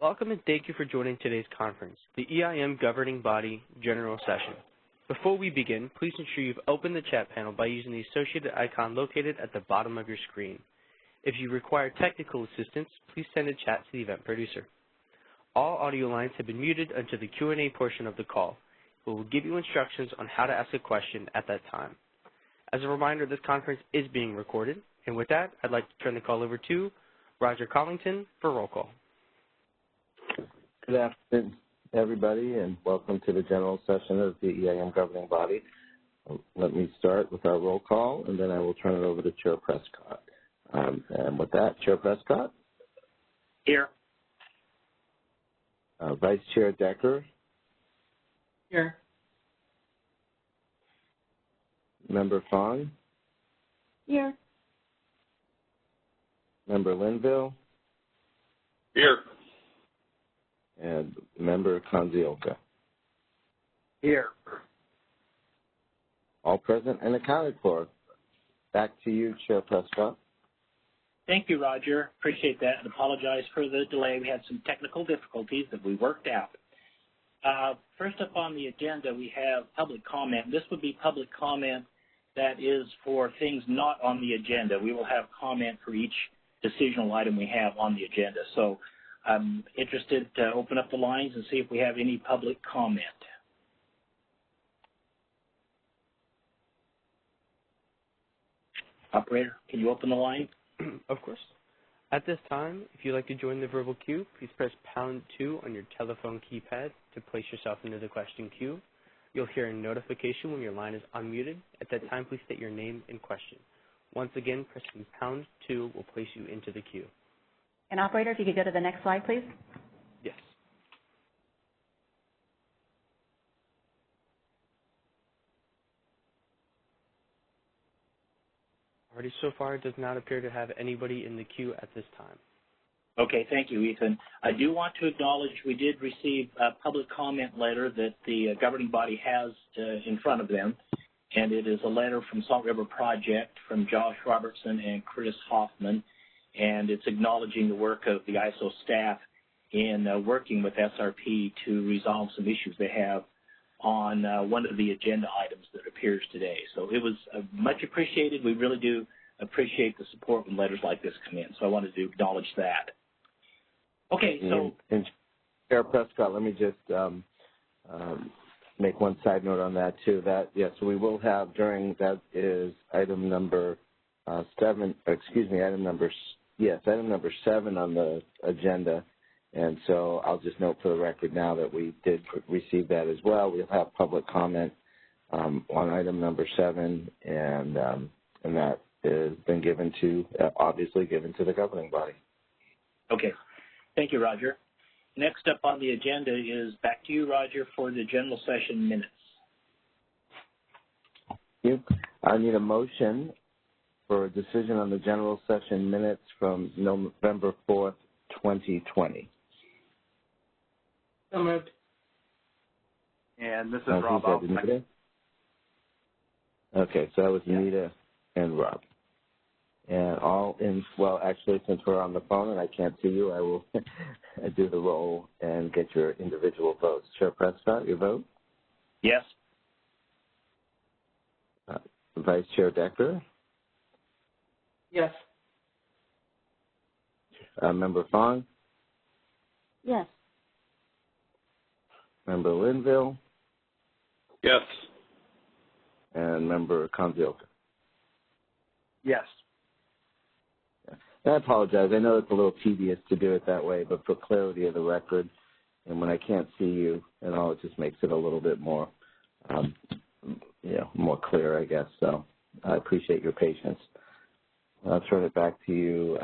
Welcome and thank you for joining today's conference, the EIM Governing Body General Session. Before we begin, please ensure you've opened the chat panel by using the associated icon located at the bottom of your screen. If you require technical assistance, please send a chat to the event producer. All audio lines have been muted until the Q&A portion of the call. We will give you instructions on how to ask a question at that time. As a reminder, this conference is being recorded. And with that, I'd like to turn the call over to Roger Collington for roll call. Good afternoon, everybody, and welcome to the general session of the EIM governing body. Let me start with our roll call, and then I will turn it over to Chair Prescott. And with that, Chair Prescott? Here. Vice Chair Decker? Here. Member Fong? Here. Member Linville? Here. And Member Konzioka? Here. All present and accounted for. Back to you, Chair Prescott. Thank you, Roger. Appreciate that and apologize for the delay. We had some technical difficulties that we worked out. First up on the agenda, we have public comment. This would be public comment that is for things not on the agenda. We will have comment for each decisional item we have on the agenda. So I'm interested to open up the lines and see if we have any public comment. Operator, can you open the line? Of course. At this time, if you'd like to join the verbal queue, please press #2 on your telephone keypad to place yourself into the question queue. You'll hear a notification when your line is unmuted. At that time, please state your name and question. Once again, pressing #2 will place you into the queue. And operator, if you could go to the next slide, please. Yes. Alrighty, so far it does not appear to have anybody in the queue at this time. Okay, thank you, Ethan. I do want to acknowledge we did receive a public comment letter that the governing body has in front of them, and it is a letter from Salt River Project from Josh Robertson and Chris Hoffman, and it's acknowledging the work of the ISO staff in working with SRP to resolve some issues they have on one of the agenda items that appears today. So it was much appreciated. We really do appreciate the support when letters like this come in, so I wanted to acknowledge that. Okay, so... And Chair Prescott, let me just make one side note on that, too. That, yes, we will have during, that is item number 7 on the agenda. And so I'll just note for the record now that we did receive that as well. We'll have public comment on item number 7, and that has been given to, obviously given to the governing body. Okay. Thank you, Roger. Next up on the agenda is back to you, Roger, for the general session minutes. Thank you. I need a motion for a decision on the general session minutes from November 4th, 2020. So moved. And this is Rob. Okay, so that was Anita and Rob. And all in, well, actually, since we're on the phone and I can't see you, I will do the roll and get your individual votes. Chair Prescott, your vote? Yes. Vice Chair Decker? Yes. Member Fong? Yes. Member Linville? Yes. And Member Konzioka? Yes. I apologize. I know it's a little tedious to do it that way, but for clarity of the record, and when I can't see you and all, it just makes it a little bit more, more clear, I guess. So I appreciate your patience. I'll turn it back to you,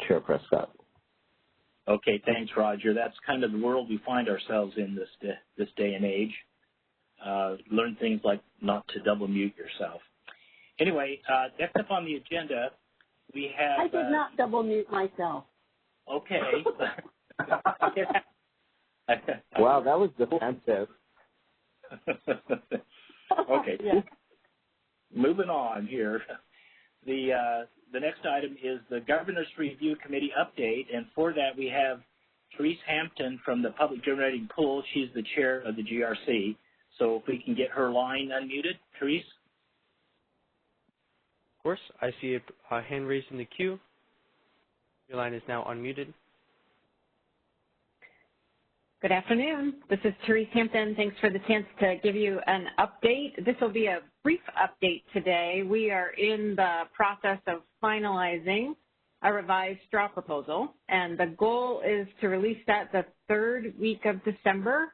Chair Prescott. Okay, thanks, Roger. That's kind of the world we find ourselves in this day and age. Learn things like not to double mute yourself. Anyway, next up on the agenda, we have... I did not double mute myself. Okay. Wow, that was defensive. Okay. Yeah. Moving on here. The next item is the Governor's Review Committee update, and for that we have Therese Hampton from the Public Generating Pool. She's the chair of the GRC. So if we can get her line unmuted, Therese? Of course, I see a hand raised in the queue. Your line is now unmuted. Good afternoon. This is Therese Hampton. Thanks for the chance to give you an update. This will be a brief update today. We are in the process of finalizing a revised straw proposal, and the goal is to release that the third week of December.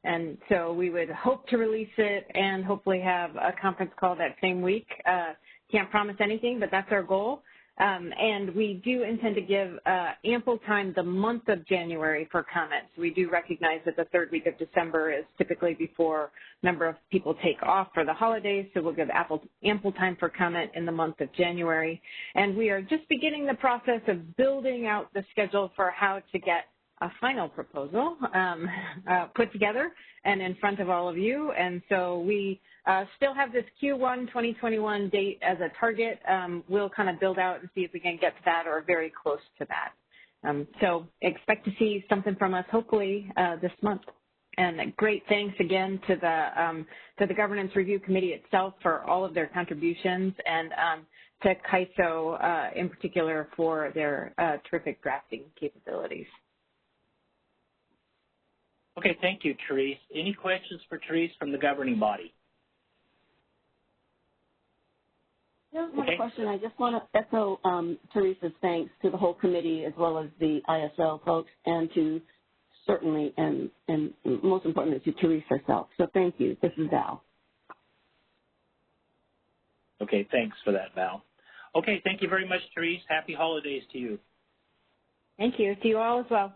And so we would hope to release it and hopefully have a conference call that same week. Can't promise anything, but that's our goal. And we do intend to give ample time the month of January for comments. We do recognize that the third week of December is typically before a number of people take off for the holidays, so we'll give ample time for comment in the month of January. And we are just beginning the process of building out the schedule for how to get a final proposal put together and in front of all of you. And so we still have this Q1 2021 date as a target. We'll kind of build out and see if we can get to that or very close to that. So expect to see something from us hopefully this month. And great thanks again to the Governance Review Committee itself for all of their contributions, and to CAISO in particular for their terrific drafting capabilities. Okay, thank you, Therese. Any questions for Therese from the governing body? Here's one question. I just want to echo Therese's thanks to the whole committee as well as the ISO folks, and to certainly, and most importantly, to Therese herself. So thank you. This is Val. Okay, thanks for that, Val. Okay, thank you very much, Therese. Happy holidays to you. Thank you. To you all as well.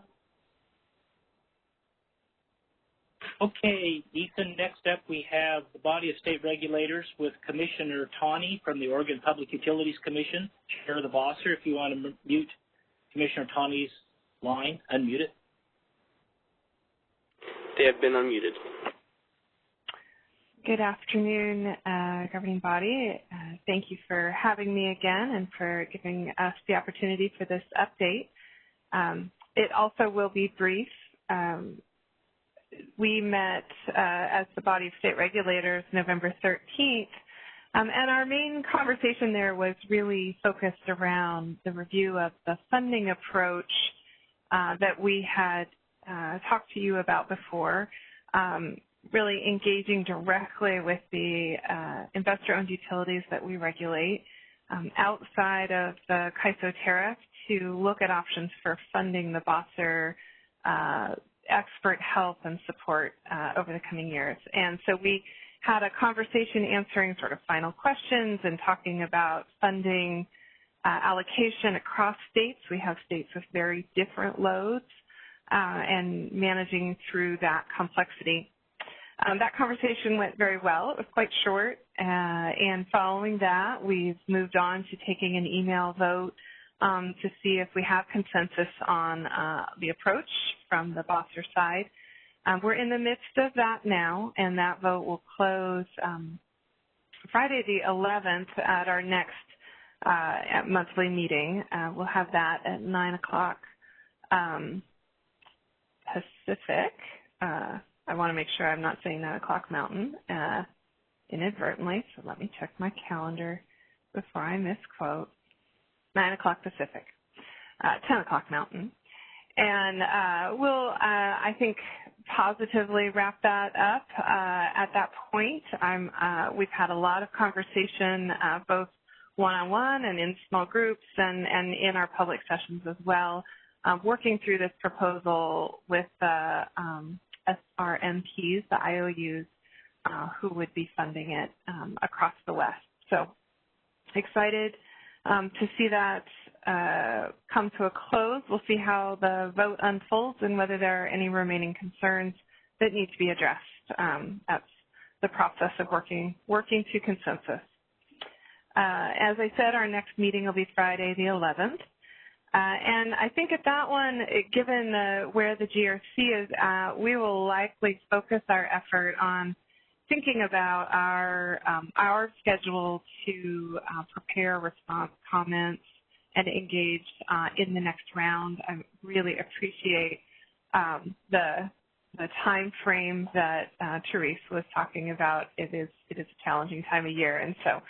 Okay, Ethan, next up we have the body of state regulators with Commissioner Tawny from the Oregon Public Utilities Commission, Chair of the Bosser. If you want to mute Commissioner Tawny's line, unmute it. They have been unmuted. Good afternoon, governing body. Thank you for having me again and for giving us the opportunity for this update. It also will be brief. We met as the body of state regulators November 13th, and our main conversation there was really focused around the review of the funding approach that we had talked to you about before, really engaging directly with the investor-owned utilities that we regulate outside of the CAISO tariff to look at options for funding the Bosser expert help and support over the coming years. And so we had a conversation answering sort of final questions and talking about funding allocation across states. We have states with very different loads and managing through that complexity. That conversation went very well. It was quite short, and following that, we've moved on to taking an email vote to see if we have consensus on the approach from the Bosser side. We're in the midst of that now, and that vote will close Friday the 11th at our next monthly meeting. We'll have that at 9 o'clock Pacific. I want to make sure I'm not saying 9 o'clock Mountain inadvertently, so let me check my calendar before I misquote. 9 o'clock Pacific, 10 o'clock Mountain. And we'll, I think, positively wrap that up at that point. We've had a lot of conversation, both one-on-one and in small groups and in our public sessions as well, working through this proposal with the SRMPs, the IOUs, who would be funding it across the West. So excited to see that come to a close. We'll see how the vote unfolds and whether there are any remaining concerns that need to be addressed. That's the process of working to consensus. As I said, our next meeting will be Friday the 11th. And I think at that one, given where the GRC is at, we will likely focus our effort on thinking about our schedule to prepare response comments and engaged in the next round. I really appreciate the time frame that Therese was talking about. It is a challenging time of year, and so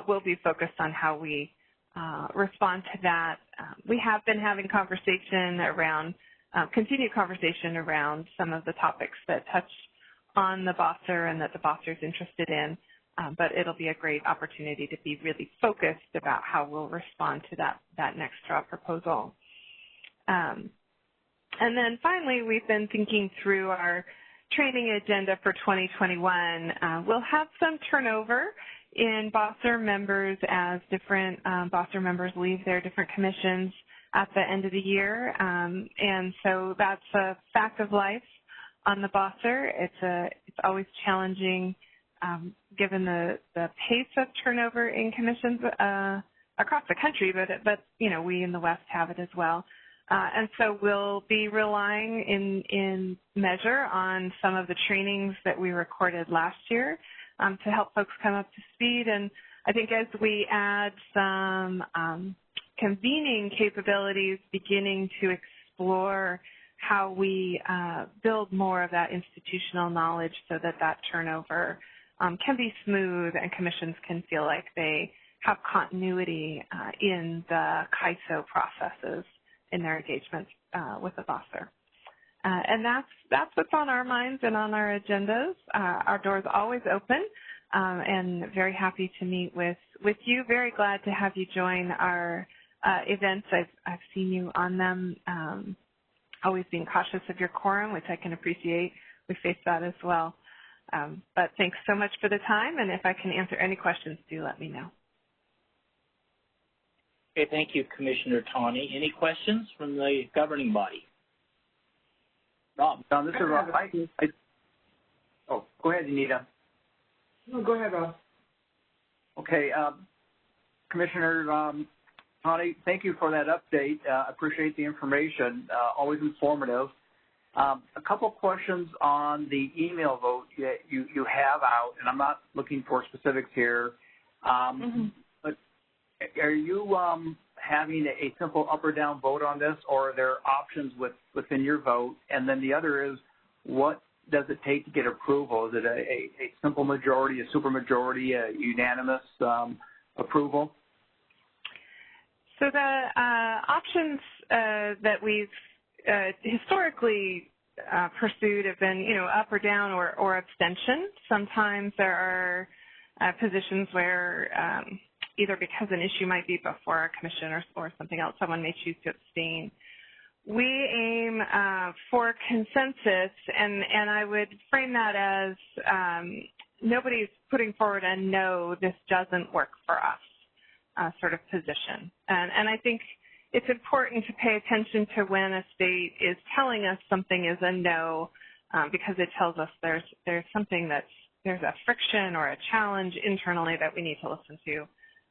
we'll be focused on how we respond to that. We have been having continued conversation around some of the topics that touch on the BOSSR and that the BOSSR is interested in, but it'll be a great opportunity to be really focused about how we'll respond to that next draw proposal. And then finally, we've been thinking through our training agenda for 2021. We'll have some turnover in BOSSR members as different BOSSR members leave their different commissions at the end of the year. And so that's a fact of life on the BOSSR. It's always challenging given the pace of turnover in commissions across the country, but you know, we in the West have it as well. And so we'll be relying in measure on some of the trainings that we recorded last year to help folks come up to speed. And I think as we add some convening capabilities, beginning to explore how we build more of that institutional knowledge so that turnover can be smooth and commissions can feel like they have continuity in the CAISO processes in their engagements with the BOSSR. And that's what's on our minds and on our agendas. Our door's always open and very happy to meet with you. Very glad to have you join our events. I've seen you on them, always being cautious of your quorum, which I can appreciate. We face that as well. But thanks so much for the time, and if I can answer any questions, do let me know. Okay, thank you, Commissioner Tawny. Any questions from the governing body? Rob. John, this is Rob. Oh, go ahead, Anita. No, go ahead, Rob. Okay, Commissioner Tawny, thank you for that update. Appreciate the information, always informative. A couple questions on the email vote that you have out, and I'm not looking for specifics here, but are you having a simple up or down vote on this, or are there options within your vote? And then the other is, what does it take to get approval? Is it a simple majority, a supermajority, a unanimous approval? So the options that we've historically pursued have been, up or down or abstention. Sometimes there are positions where either because an issue might be before a commission or something else, someone may choose to abstain. We aim for consensus, and I would frame that as nobody's putting forward a no, this doesn't work for us sort of position. And I think it's important to pay attention to when a state is telling us something is a no, because it tells us there's something there's a friction or a challenge internally that we need to listen to.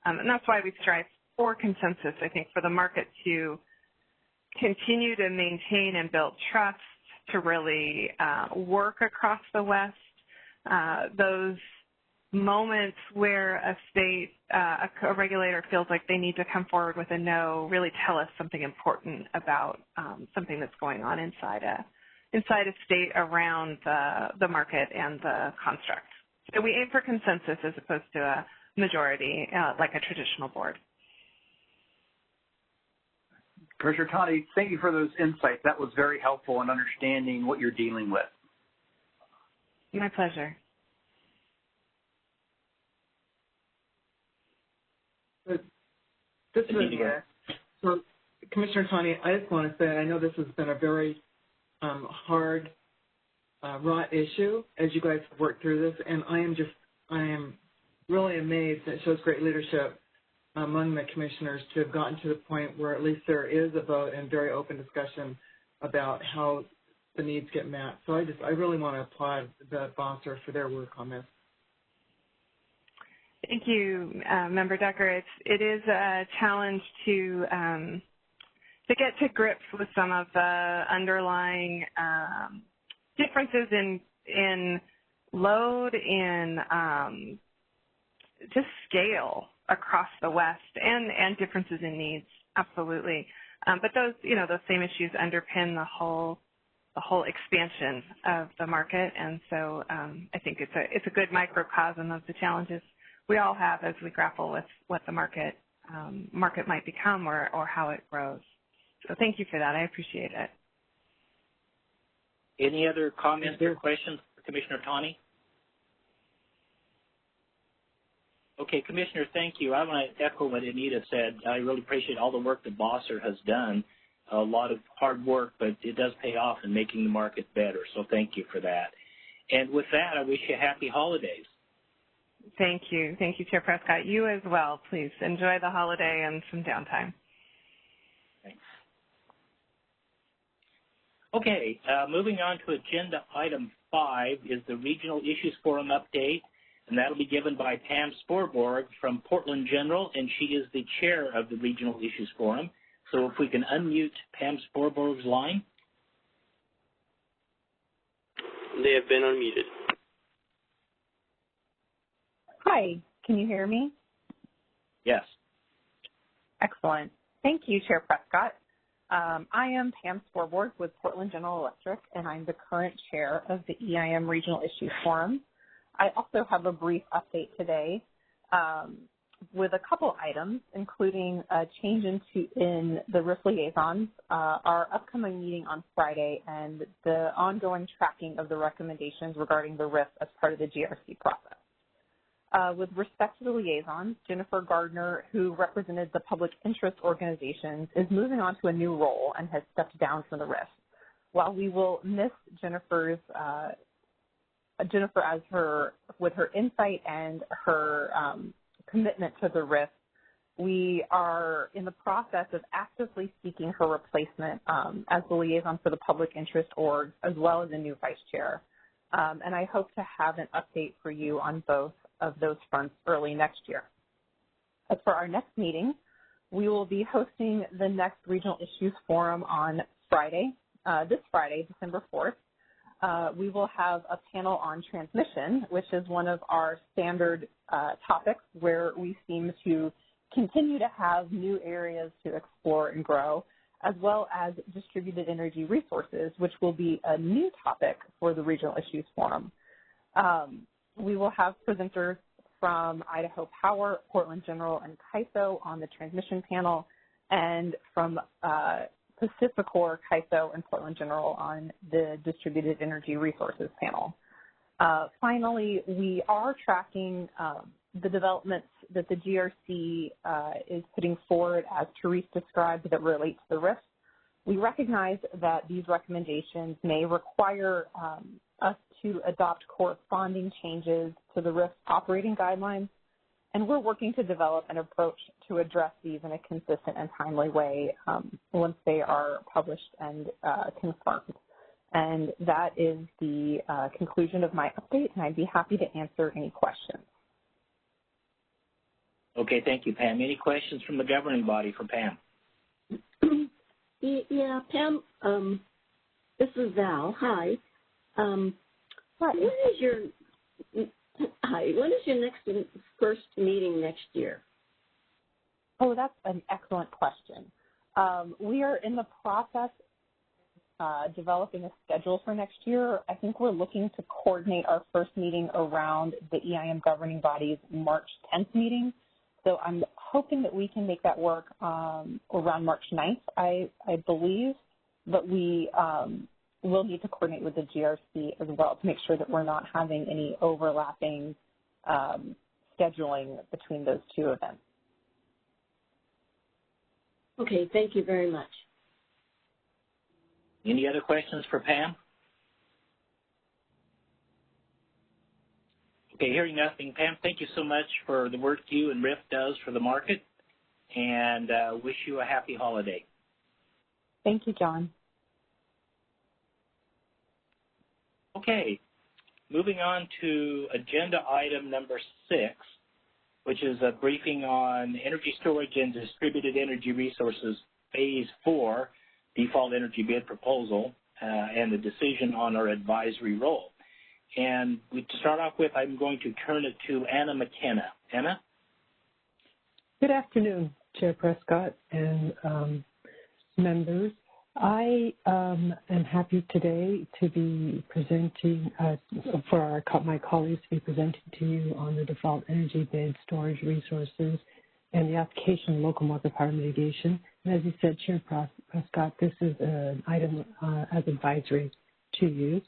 And that's why we strive for consensus, I think, for the market to continue to maintain and build trust, to really work across the West. Those moments where a state, a regulator feels like they need to come forward with a no really tell us something important about something that's going on inside a state around the market and the construct. So we aim for consensus as opposed to a majority like a traditional board. Commissioner Tawny, thank you for those insights. That was very helpful in understanding what you're dealing with. My pleasure. This is so, Commissioner Tawny, I just want to say I know this has been a very hard, raw issue as you guys have worked through this, and I am really amazed that it shows great leadership among the commissioners to have gotten to the point where at least there is a vote and very open discussion about how the needs get met. So I really want to applaud the BOSSR for their work on this. Thank you, Member Decker. It is a challenge to get to grips with some of the underlying differences in load, in just scale across the West, and differences in needs Absolutely. But those, those same issues underpin the whole expansion of the market, and so I think it's a good microcosm of the challenges we all have as we grapple with what the market might become or how it grows. So thank you for that. I appreciate it. Any other comments or questions for Commissioner Tawny? Okay, Commissioner, thank you. I want to echo what Anita said. I really appreciate all the work that Bosser has done. A lot of hard work, but it does pay off in making the market better, so thank you for that. And with that, I wish you happy holidays. Thank you. Thank you, Chair Prescott. You as well, please. Enjoy the holiday and some downtime. Thanks. Okay, moving on to agenda item 5 is the Regional Issues Forum update, and that will be given by Pam Sporborg from Portland General, and she is the chair of the Regional Issues Forum. So if we can unmute Pam Sporborg's line. They have been unmuted. Hi, can you hear me? Yes. Excellent. Thank you, Chair Prescott. I am Pam Sporborg with Portland General Electric, and I'm the current chair of the EIM Regional Issues Forum. I also have a brief update today with a couple items, including a change in the RIF liaisons, our upcoming meeting on Friday, and the ongoing tracking of the recommendations regarding the RIF as part of the GRC process. With respect to the liaisons, Jennifer Gardner, who represented the public interest organizations, is moving on to a new role and has stepped down from the RIF. While we will miss Jennifer with her insight and her commitment to the RIF, we are in the process of actively seeking her replacement as the liaison for the public interest org, as well as a new vice chair. And I hope to have an update for you on both of those fronts early next year. As for our next meeting, we will be hosting the next Regional Issues Forum on Friday, this Friday, December 4th. We will have a panel on transmission, which is one of our standard topics where we seem to continue to have new areas to explore and grow, as well as distributed energy resources, which will be a new topic for the Regional Issues Forum. We will have presenters from Idaho Power, Portland General, and CAISO on the transmission panel, and from Pacificor, CAISO, and Portland General on the distributed energy resources panel. Finally, we are tracking the developments that the GRC is putting forward, as Therese described, that relate to the RIF. We recognize that these recommendations may require us to adopt corresponding changes to the RIF operating guidelines, and we're working to develop an approach to address these in a consistent and timely way once they are published and confirmed. And that is the conclusion of my update, and I'd be happy to answer any questions. Okay, thank you, Pam. Any questions from the governing body for Pam? Yeah, Pam, this is Val. Hi. When is your first meeting next year? Oh, that's an excellent question. We are in the process developing a schedule for next year. I think we're looking to coordinate our first meeting around the EIM governing body's March 10th meeting. So I'm hoping that we can make that work around March 9th, I believe, but we will need to coordinate with the GRC as well to make sure that we're not having any overlapping scheduling between those two events. Okay, thank you very much. Any other questions for Pam? Okay, hearing nothing, Pam, thank you so much for the work you and RIF does for the market, and wish you a happy holiday. Thank you, John. Okay, moving on to agenda item number 6, which is a briefing on energy storage and distributed energy resources phase 4, default energy bid proposal, and the decision on our advisory role. And to start off with, I'm going to turn it to Anna McKenna. Anna? Good afternoon, Chair Prescott and members. I am happy today to be presenting, for my colleagues to be presenting to you on the default energy bid, storage resources, and the application of local market power mitigation. And as you said, Chair Prescott, this is an item as advisory to you.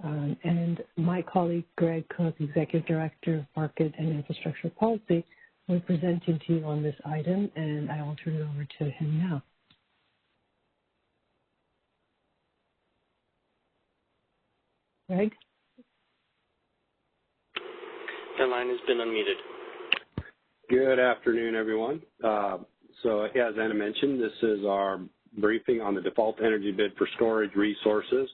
And my colleague, Greg Cook, Executive Director of Market and Infrastructure Policy, will be presenting to you on this item, and I will turn it over to him now. Greg? Your line has been unmuted. Good afternoon, everyone. So as Anna mentioned, this is our briefing on the default energy bid for storage resources.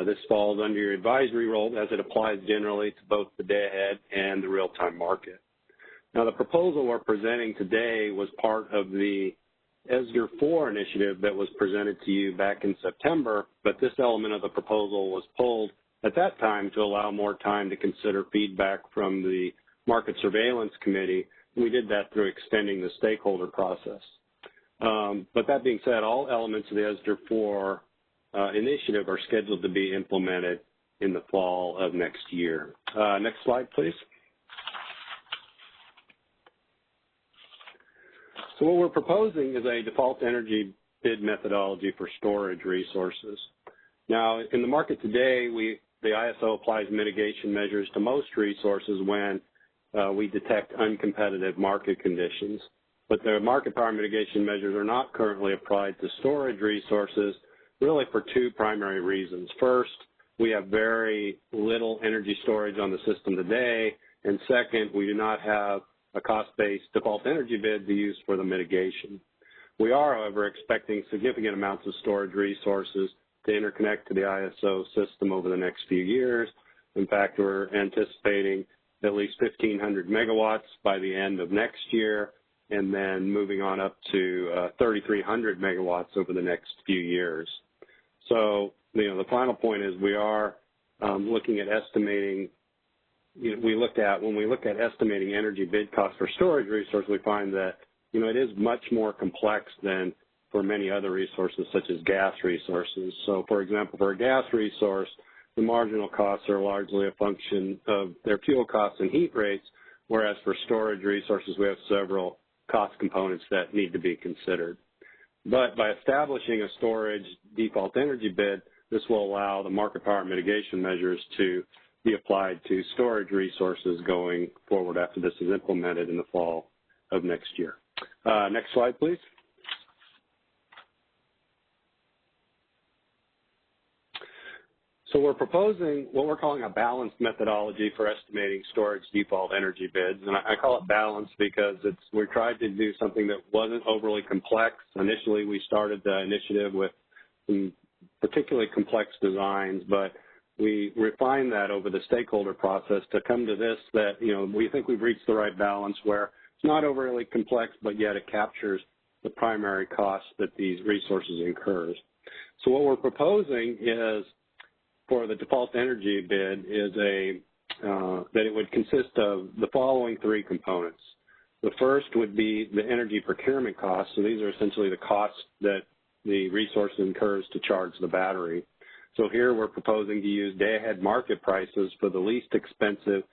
This falls under your advisory role as it applies generally to both the day-ahead and the real-time market. Now, the proposal we're presenting today was part of the ESDR 4 initiative that was presented to you back in September, but this element of the proposal was pulled at that time to allow more time to consider feedback from the Market Surveillance Committee. We did that through extending the stakeholder process. But that being said, all elements of the ESDR 4 initiative are scheduled to be implemented in the fall of next year. Next slide, please. So what we're proposing is a default energy bid methodology for storage resources. Now, in the market today, the ISO applies mitigation measures to most resources when we detect uncompetitive market conditions. But the market power mitigation measures are not currently applied to storage resources, really for two primary reasons. First, we have very little energy storage on the system today, and second, we do not have a cost-based default energy bid to use for the mitigation. We are, however, expecting significant amounts of storage resources to interconnect to the ISO system over the next few years. In fact, we're anticipating at least 1,500 megawatts by the end of next year, and then moving on up to 3,300 megawatts over the next few years. So, the final point is we are looking at estimating. When we look at estimating energy bid costs for storage resources, we find that it is much more complex than for many other resources, such as gas resources. So, for example, for a gas resource, the marginal costs are largely a function of their fuel costs and heat rates, whereas for storage resources, we have several cost components that need to be considered. But by establishing a storage default energy bid, this will allow the market power mitigation measures to be applied to storage resources going forward after this is implemented in the fall of next year. Next slide, please. So we're proposing what we're calling a balanced methodology for estimating storage default energy bids. And I call it balanced because we tried to do something that wasn't overly complex. Initially, we started the initiative with some particularly complex designs, but we refined that over the stakeholder process to come to this that, we think we've reached the right balance where it's not overly complex, but yet it captures the primary costs that these resources incurs. So what we're proposing is, for the default energy bid, is that it would consist of the following three components. The first would be the energy procurement costs. So these are essentially the costs that the resource incurs to charge the battery. So here we're proposing to use day-ahead market prices for the least expensive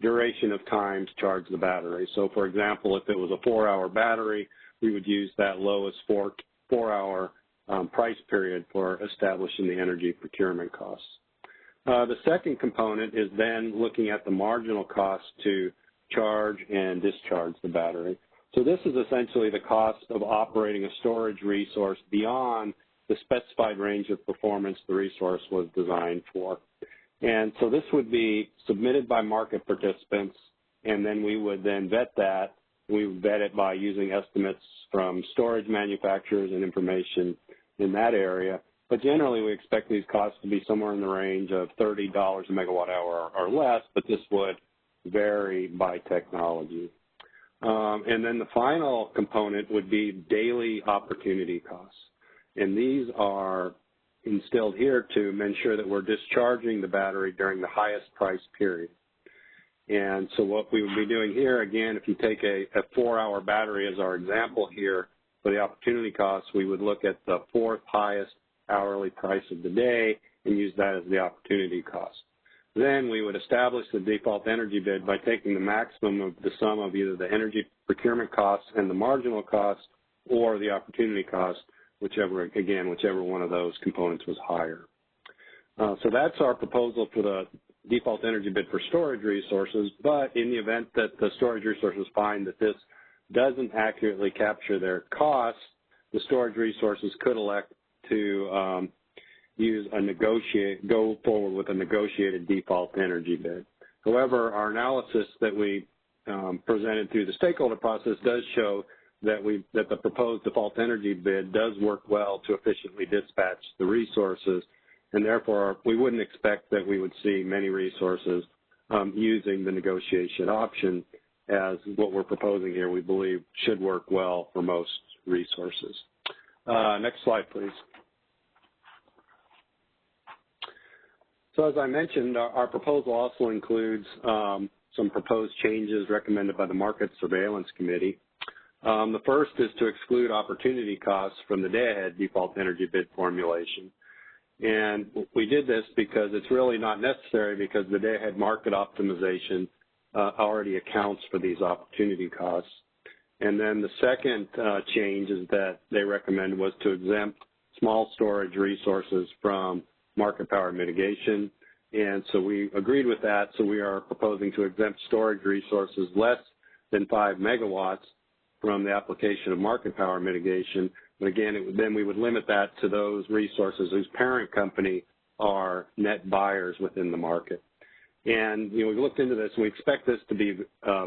duration of time to charge the battery. So, for example, if it was a 4-hour battery, we would use that lowest four-hour price period for establishing the energy procurement costs. The second component is then looking at the marginal cost to charge and discharge the battery. So this is essentially the cost of operating a storage resource beyond the specified range of performance the resource was designed for. And so this would be submitted by market participants, and then we would then vet that. We would vet it by using estimates from storage manufacturers and information in that area. But generally, we expect these costs to be somewhere in the range of $30 a megawatt hour or less, but this would vary by technology. And then the final component would be daily opportunity costs. And these are instilled here to ensure that we're discharging the battery during the highest price period. And so what we would be doing here, again, if you take a 4-hour battery as our example here for the opportunity cost, we would look at the 4th highest hourly price of the day and use that as the opportunity cost. Then we would establish the default energy bid by taking the maximum of the sum of either the energy procurement cost and the marginal cost or the opportunity cost, whichever one of those components was higher. So that's our proposal for the default energy bid for storage resources, but in the event that the storage resources find that this doesn't accurately capture their costs, the storage resources could elect to go forward with a negotiated default energy bid. However, our analysis that we presented through the stakeholder process does show that the proposed default energy bid does work well to efficiently dispatch the resources, and therefore we wouldn't expect that we would see many resources using the negotiation option, as what we're proposing here we believe should work well for most resources. Next slide, please. So as I mentioned, our proposal also includes some proposed changes recommended by the Market Surveillance Committee. The first is to exclude opportunity costs from the day-ahead default energy bid formulation. And we did this because it's really not necessary, because the day-ahead market optimization already accounts for these opportunity costs. And then the second change is that they recommend was to exempt small storage resources from market power mitigation. And so we agreed with that. So we are proposing to exempt storage resources less than 5 megawatts from the application of market power mitigation. But again, then we would limit that to those resources whose parent company are net buyers within the market. And, we looked into this, and we expect this to be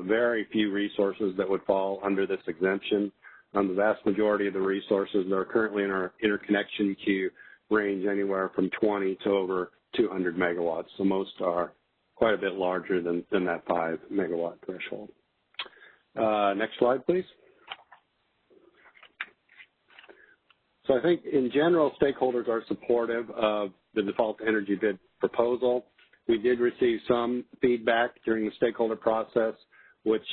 very few resources that would fall under this exemption. The vast majority of the resources that are currently in our interconnection queue range anywhere from 20 to over 200 megawatts. So most are quite a bit larger than that 5 megawatt threshold. Next slide, please. So I think in general, stakeholders are supportive of the default energy bid proposal. We did receive some feedback during the stakeholder process, which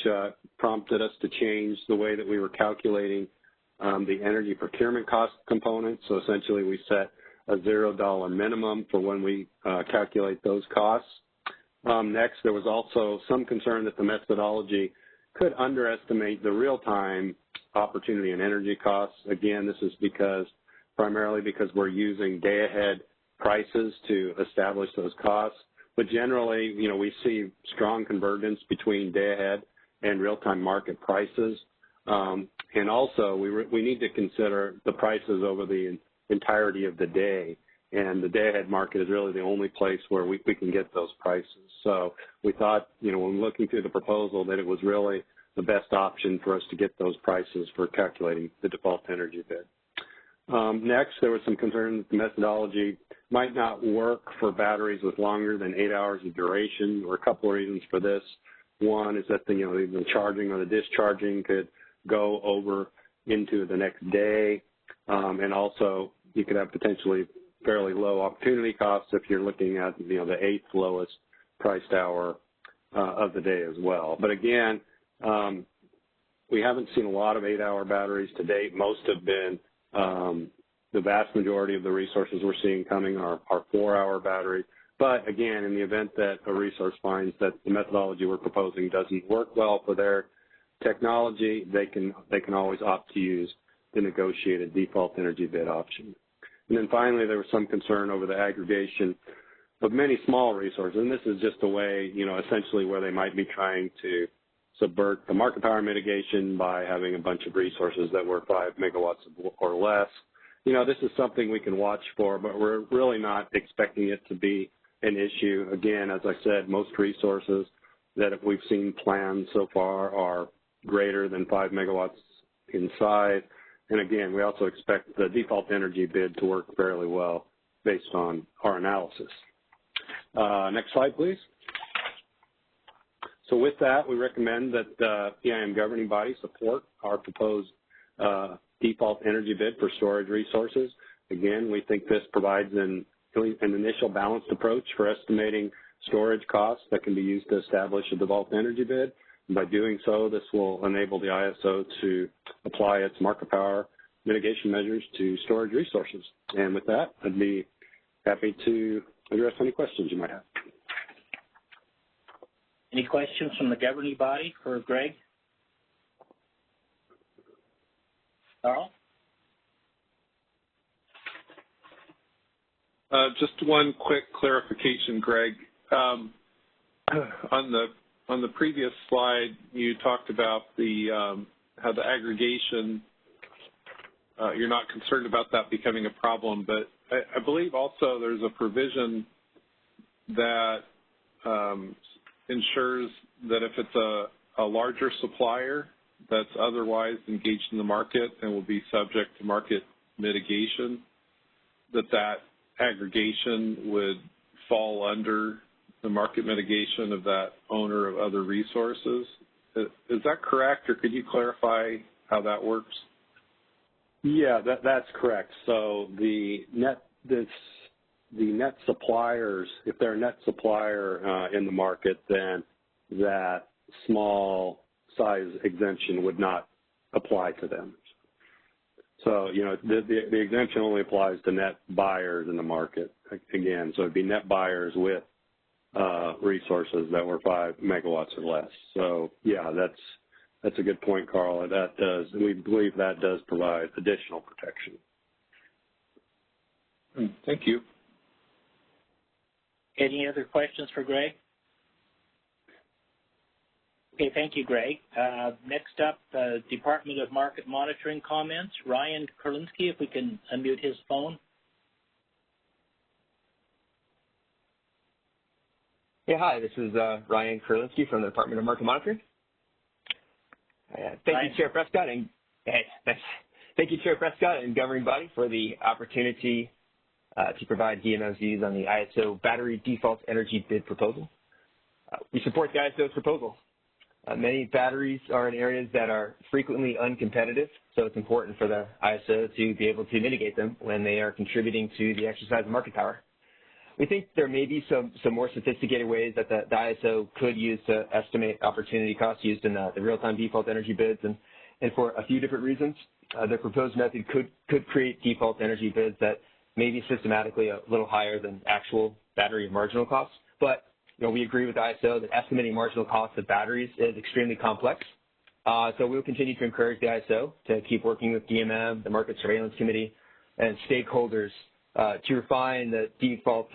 prompted us to change the way that we were calculating the energy procurement cost component. So essentially we set a $0 minimum for when we calculate those costs. Next, there was also some concern that the methodology could underestimate the real-time opportunity and energy costs. Again, this is primarily because we're using day-ahead prices to establish those costs. But generally, we see strong convergence between day-ahead and real-time market prices. And also, we need to consider the prices over the entirety of the day. And the day-ahead market is really the only place where we can get those prices. So we thought, when looking through the proposal, that it was really the best option for us to get those prices for calculating the default energy bid. Next, there was some concern that the methodology might not work for batteries with longer than 8 hours of duration. There were a couple of reasons for this. One is that the charging or the discharging could go over into the next day. And also, you could have potentially fairly low opportunity costs if you're looking at, the 8th lowest priced hour of the day as well. But again, we haven't seen a lot of 8-hour batteries to date. Most have been, the vast majority of the resources we're seeing coming are 4-hour batteries. But again, in the event that a resource finds that the methodology we're proposing doesn't work well for their technology, they can always opt to use the negotiated default energy bid option. And then finally, there was some concern over the aggregation of many small resources. And this is just a way, essentially where they might be trying to subvert the market power mitigation by having a bunch of resources that were 5 megawatts or less. This is something we can watch for, but we're really not expecting it to be an issue. Again, as I said, most resources that we've seen planned so far are greater than 5 megawatts in size. And again, we also expect the default energy bid to work fairly well based on our analysis. Next slide, please. So with that, we recommend that the EIM governing body support our proposed default energy bid for storage resources. Again, we think this provides an initial balanced approach for estimating storage costs that can be used to establish a default energy bid. And by doing so, this will enable the ISO to apply its market power mitigation measures to storage resources. And with that, I'd be happy to address any questions you might have. Any questions from the governing body for Greg? Carl? Just one quick clarification, Greg. On the previous slide, you talked about the how the aggregation. You're not concerned about that becoming a problem, but I believe also there's a provision that ensures that if it's a larger supplier that's otherwise engaged in the market and will be subject to market mitigation, that aggregation would fall under the market mitigation of that owner of other resources. Is that correct, or could you clarify how that works? Yeah, that's correct. So the net suppliers, if they're a net supplier in the market, then that small size exemption would not apply to them. So, you know, the exemption only applies to net buyers in the market, again. So it'd be net buyers with resources that were 5 megawatts or less. So, yeah, that's a good point, Carl. We believe that does provide additional protection. Thank you. Any other questions for Greg? Okay, thank you, Greg. Next up, Department of Market Monitoring comments. Ryan Kurlinski, if we can unmute his phone. Yeah, hi, this is Ryan Kurlinski from the Department of Market Monitoring. Thank you, Chair Prescott, and thank you, Chair Prescott and governing body, for the opportunity to provide DMO's views on the ISO battery default energy bid proposal. We support the ISO's proposal. Many batteries are in areas that are frequently uncompetitive, so it's important for the ISO to be able to mitigate them when they are contributing to the exercise of market power. We think there may be some more sophisticated ways that the ISO could use to estimate opportunity costs used in the real-time default energy bids, and for a few different reasons. The proposed method could create default energy bids that may be systematically a little higher than actual battery marginal costs, but you know, we agree with the ISO that estimating marginal costs of batteries is extremely complex. So we'll continue to encourage the ISO to keep working with DMM, the Market Surveillance Committee, and stakeholders to refine the default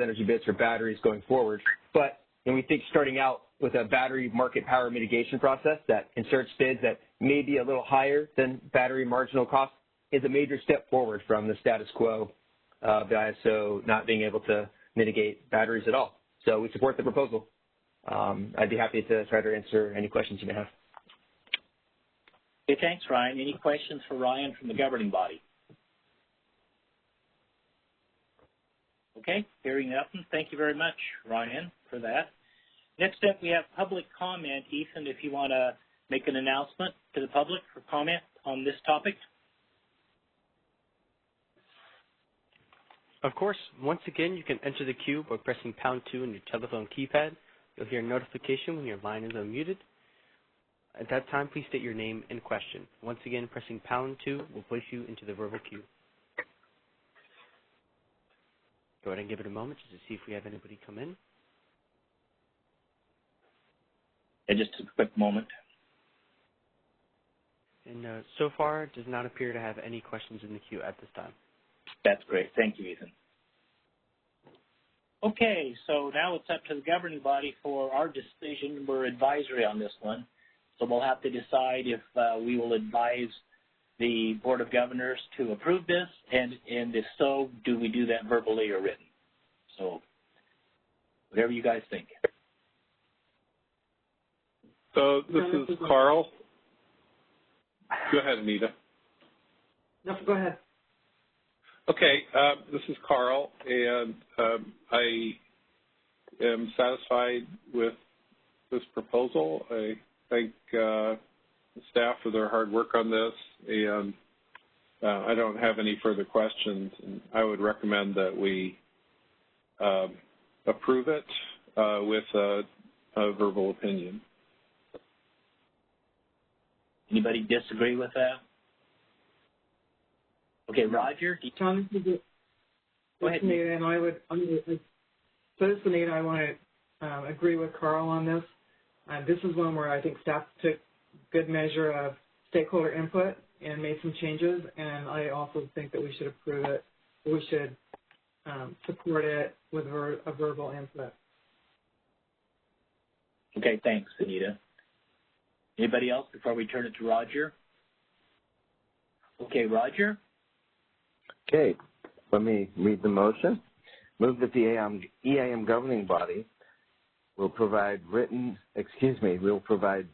energy bids for batteries going forward. But we think starting out with a battery market power mitigation process that inserts bids that may be a little higher than battery marginal cost is a major step forward from the status quo of the ISO not being able to mitigate batteries at all. So we support the proposal. I'd be happy to try to answer any questions you may have. Okay, thanks, Ryan. Any questions for Ryan from the governing body? Okay, hearing nothing. Thank you very much, Ryan, for that. Next up, we have public comment. Ethan, if you want to make an announcement to the public for comment on this topic. Of course, once again, you can enter the queue by pressing #2 on your telephone keypad. You'll hear a notification when your line is unmuted. At that time, please state your name and question. Once again, pressing #2 will place you into the verbal queue. Go ahead and give it a moment just to see if we have anybody come in. And just a quick moment. And so far, it does not appear to have any questions in the queue at this time. That's great. Thank you, Ethan. Okay, so now it's up to the governing body for our decision. We're advisory on this one, so we'll have to decide if we will advise the Board of Governors to approve this, and if so, do we do that verbally or written? So whatever you guys think. So this is Carl. Go ahead, Anita. No, go ahead. Okay, this is Carl, and I am satisfied with this proposal. I thank the staff for their hard work on this, and I don't have any further questions. And I would recommend that we approve it with a verbal opinion. Anybody disagree with that? Okay, Roger. John, Go ahead. And I would, Anita, I want to agree with Carl on this. This is one where I think staff took good measure of stakeholder input and made some changes, and I also think that we should approve it. We should support it with a verbal input. Okay, thanks, Anita. Anybody else before we turn it to Roger? Okay, Roger. Okay, let me read the motion. Move that the EIM governing body will provide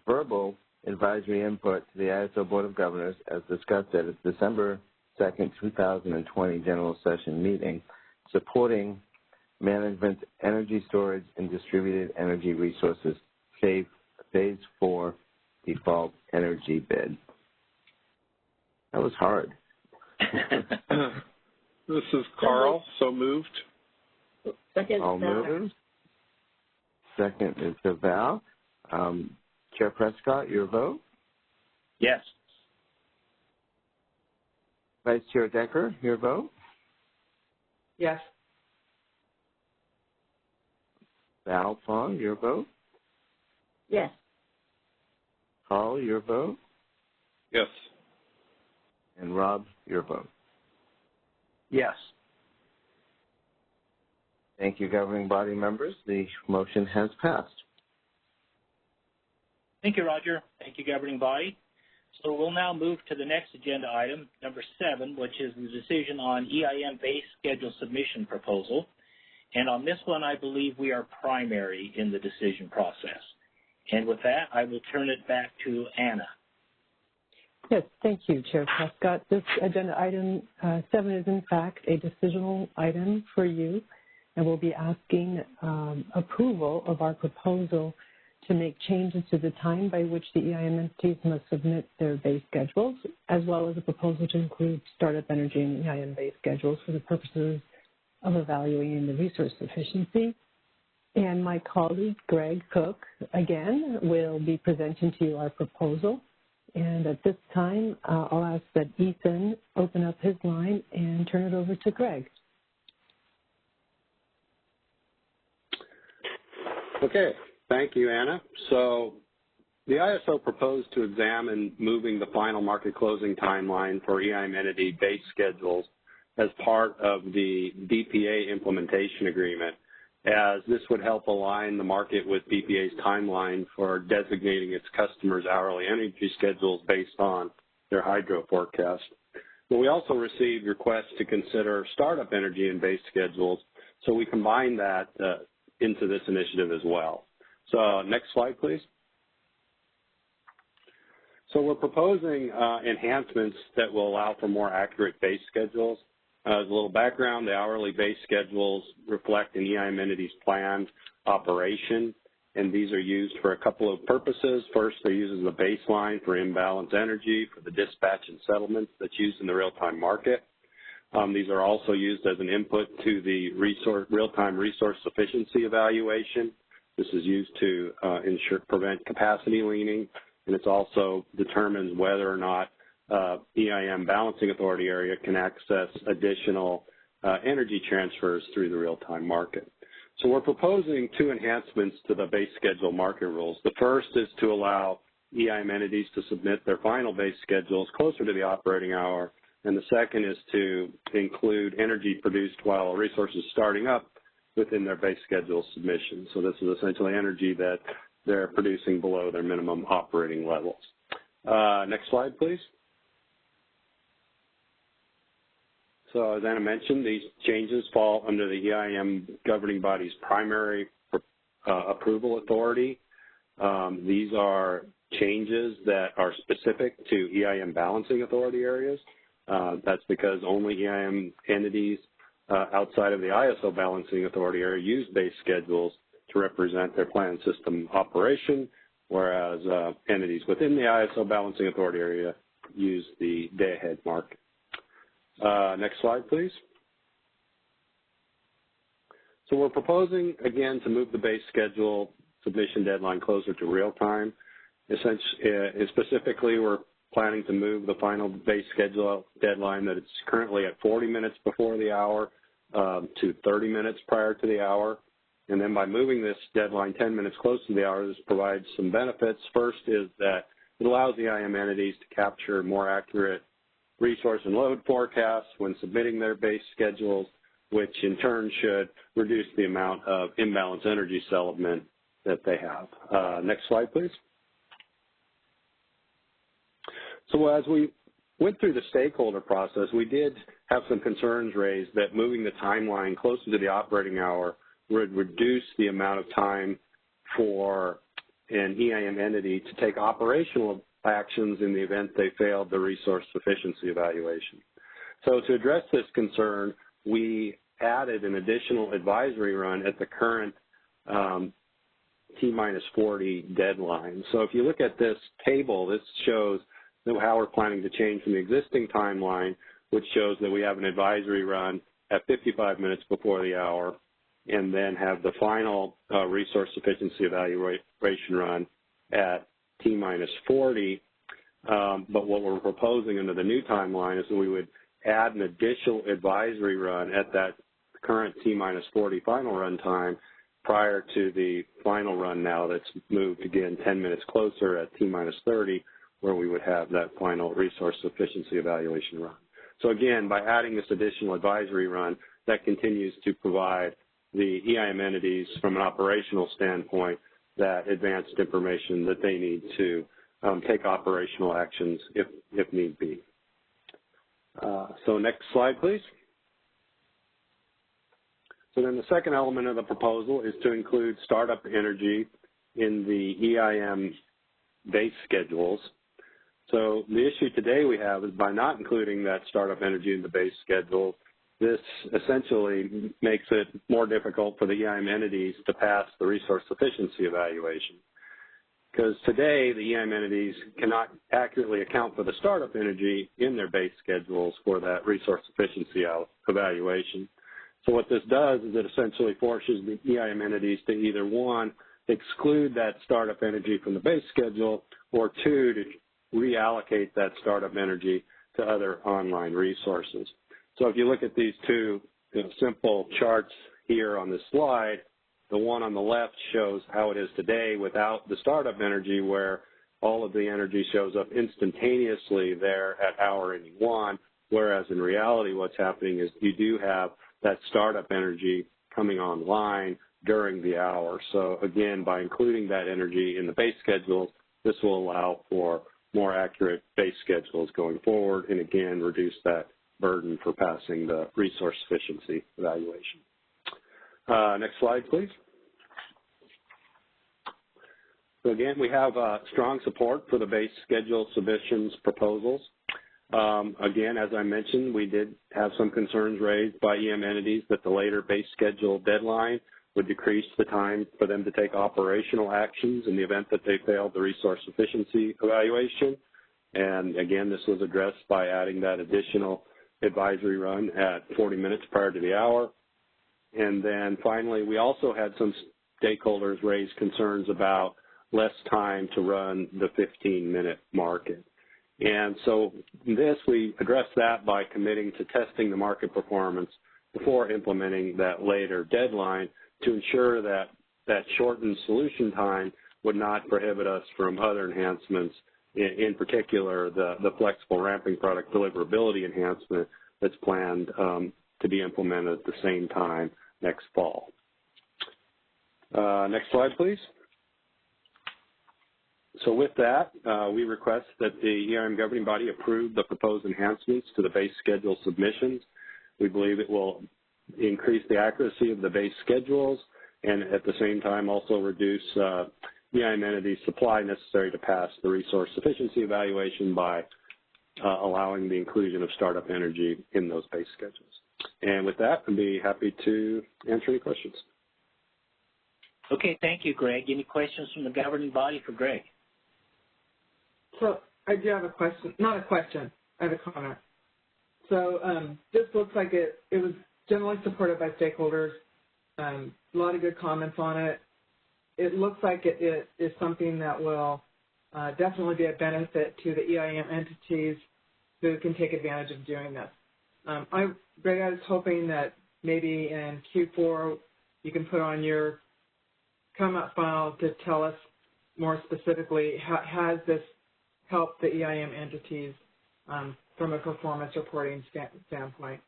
verbal advisory input to the ISO Board of Governors as discussed at its December 2nd, 2020 general session meeting, supporting management, energy storage, and distributed energy resources, phase 4 default energy bid. That was hard. This is Carl, so moved. Second. I'll move. Second is the Val. Chair Prescott, your vote? Yes. Vice Chair Decker, your vote? Yes. Val Fong, your vote? Yes. Carl, your vote? Yes. And Rob, your vote? Yes. Thank you, governing body members. The motion has passed. Thank you, Roger. Thank you, governing body. So we'll now move to the next agenda item, number 7, which is the decision on EIM base schedule submission proposal. And on this one, I believe we are primary in the decision process. And with that, I will turn it back to Anna. Yes, thank you, Chair Prescott. This agenda item 7 is, in fact, a decisional item for you, and we'll be asking approval of our proposal to make changes to the time by which the EIM entities must submit their base schedules, as well as a proposal to include startup energy and EIM base schedules for the purposes of evaluating the resource efficiency. And my colleague, Greg Cook, again, will be presenting to you our proposal. And at this time, I'll ask that Ethan open up his line and turn it over to Greg. Okay, thank you, Anna. So the ISO proposed to examine moving the final market closing timeline for EIM entity base schedules as part of the BPA implementation agreement, as this would help align the market with BPA's timeline for designating its customers' hourly energy schedules based on their hydro forecast. But we also received requests to consider startup energy and base schedules, so we combined that into this initiative as well. So next slide, please. So we're proposing enhancements that will allow for more accurate base schedules. As a little background, the hourly base schedules reflect an EIM entity's planned operation, and these are used for a couple of purposes. First, they're used as a baseline for imbalance energy for the dispatch and settlements that's used in the real-time market. These are also used as an input to the real-time resource sufficiency evaluation. This is used to prevent capacity leaning, and it also determines whether or not EIM Balancing Authority area can access additional energy transfers through the real-time market. So we're proposing 2 enhancements to the base schedule market rules. The first is to allow EIM entities to submit their final base schedules closer to the operating hour, and the second is to include energy produced while a resource is starting up within their base schedule submission. So this is essentially energy that they're producing below their minimum operating levels. Next slide, please. So as Anna mentioned, these changes fall under the EIM governing body's primary approval authority. These are changes that are specific to EIM Balancing Authority areas. That's because only EIM entities outside of the ISO Balancing Authority area use base schedules to represent their planned system operation, whereas entities within the ISO Balancing Authority area use the day-ahead market. Next slide, please. So we're proposing, again, to move the base schedule submission deadline closer to real time. Specifically, we're planning to move the final base schedule deadline that it's currently at 40 minutes before the hour to 30 minutes prior to the hour. And then by moving this deadline 10 minutes close to the hour, this provides some benefits. First is that it allows the Eim entities to capture more accurate resource and load forecasts when submitting their base schedules, which in turn should reduce the amount of imbalance energy settlement that they have. Next slide, please. So as we went through the stakeholder process, we did have some concerns raised that moving the timeline closer to the operating hour would reduce the amount of time for an EIM entity to take operational actions in the event they failed the resource sufficiency evaluation. So to address this concern, we added an additional advisory run at the current T-40 deadline. So if you look at this table, this shows how we're planning to change from the existing timeline, which shows that we have an advisory run at 55 minutes before the hour, and then have the final resource sufficiency evaluation run at T-40. But what we're proposing under the new timeline is that we would add an additional advisory run at that current T-40 final run time prior to the final run now that's moved again 10 minutes closer at T-30, where we would have that final resource sufficiency evaluation run. So again, by adding this additional advisory run, that continues to provide the EIM entities from an operational standpoint that advanced information that they need to take operational actions if need be. So next slide, please. So then the second element of the proposal is to include startup energy in the EIM base schedules. So the issue today we have is by not including that startup energy in the base schedule, this essentially makes it more difficult for the EIM entities to pass the resource sufficiency evaluation. Because today the EIM entities cannot accurately account for the startup energy in their base schedules for that resource sufficiency evaluation. So what this does is it essentially forces the EIM entities to either, one, exclude that startup energy from the base schedule, or two, to reallocate that startup energy to other online resources. So if you look at these two simple charts here on this slide, the one on the left shows how it is today without the startup energy, where all of the energy shows up instantaneously there at hour ending 1, whereas in reality what's happening is you do have that startup energy coming online during the hour. So again, by including that energy in the base schedules, this will allow for more accurate base schedules going forward, and again, reduce that burden for passing the resource sufficiency evaluation. Next slide, please. So again, we have strong support for the base schedule submissions proposals. Again, as I mentioned, we did have some concerns raised by EM entities that the later base schedule deadline would decrease the time for them to take operational actions in the event that they failed the resource sufficiency evaluation. And again, this was addressed by adding that additional advisory run at 40 minutes prior to the hour. And then finally, we also had some stakeholders raise concerns about less time to run the 15-minute market. And so this, we addressed that by committing to testing the market performance before implementing that later deadline to ensure that that shortened solution time would not prohibit us from other enhancements, in particular the flexible ramping product deliverability enhancement that's planned to be implemented at the same time next fall. Next slide, please. So with that, we request that the EIM governing body approve the proposed enhancements to the base schedule submissions. We believe it will increase the accuracy of the base schedules and at the same time also reduce EIM entities' supply necessary to pass the resource sufficiency evaluation by allowing the inclusion of startup energy in those base schedules. And with that, I'd be happy to answer any questions. Okay, thank you, Greg. Any questions from the governing body for Greg? So I do have a question, not a question, I have a comment. So this looks like it was generally supported by stakeholders. A lot of good comments on it. It looks like it is something that will definitely be a benefit to the EIM entities who can take advantage of doing this. Greg, I was hoping that maybe in Q4 you can put on your comment file to tell us more specifically, has this helped the EIM entities from a performance reporting standpoint?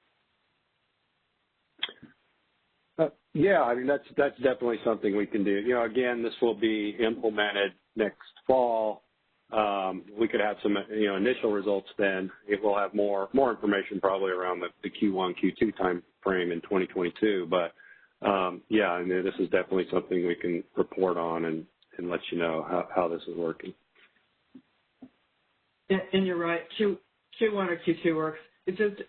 Yeah, I mean, that's definitely something we can do. You know, again, this will be implemented next fall. We could have some, initial results then. It will have more information probably around the Q1, Q2 time frame in 2022. But, yeah, I mean, this is definitely something we can report on and let you know how this is working. And you're right, Q1 or Q2 works. It's just,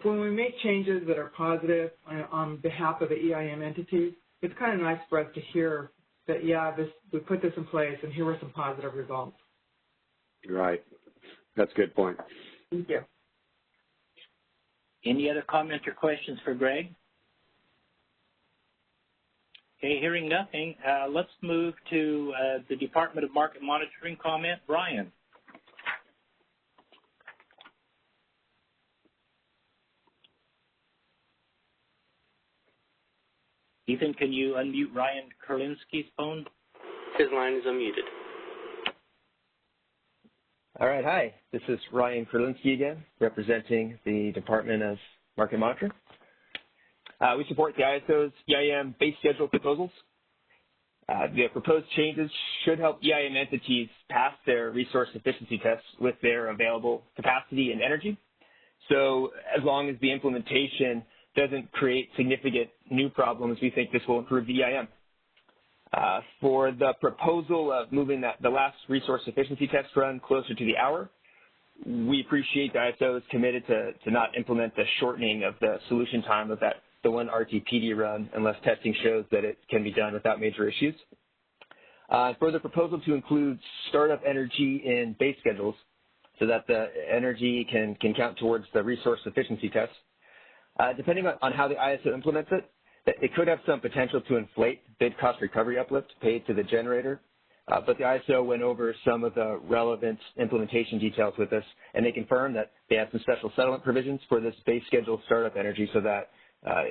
when we make changes that are positive on behalf of the EIM entities, it's kind of nice for us to hear that, yeah, we put this in place and here were some positive results. Right. That's a good point. Thank you. Any other comments or questions for Greg? Okay, hearing nothing, let's move to the Department of Market Monitoring comment. Brian. Ethan, can you unmute Ryan Kurlinski's phone? His line is unmuted. All right, hi. This is Ryan Kurlinski again, representing the Department of Market Monitoring. We support the ISO's EIM base schedule proposals. The proposed changes should help EIM entities pass their resource efficiency tests with their available capacity and energy. So as long as the implementation doesn't create significant new problems, we think this will improve the EIM. For the proposal of moving the last resource efficiency test run closer to the hour, we appreciate the ISO is committed to not implement the shortening of the solution time of the one RTPD run unless testing shows that it can be done without major issues. For the proposal to include startup energy in base schedules so that the energy can count towards the resource efficiency test, depending on how the ISO implements it, it could have some potential to inflate bid cost recovery uplift paid to the generator, but the ISO went over some of the relevant implementation details with us, and they confirmed that they have some special settlement provisions for this base schedule startup energy so that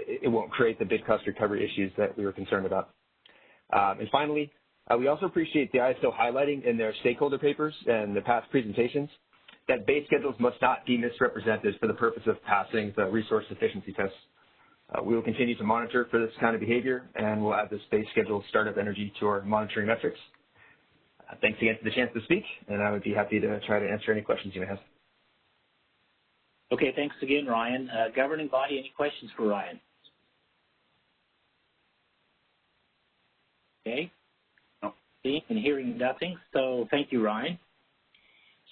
it won't create the bid cost recovery issues that we were concerned about. And finally, we also appreciate the ISO highlighting in their stakeholder papers and the past presentations that base schedules must not be misrepresented for the purpose of passing the resource efficiency tests. We will continue to monitor for this kind of behavior, and we'll add this base schedule startup energy to our monitoring metrics. Thanks again for the chance to speak, and I would be happy to try to answer any questions you may have. Okay, thanks again, Ryan. Governing body, any questions for Ryan? Okay. No. Seeing and hearing nothing, so thank you, Ryan.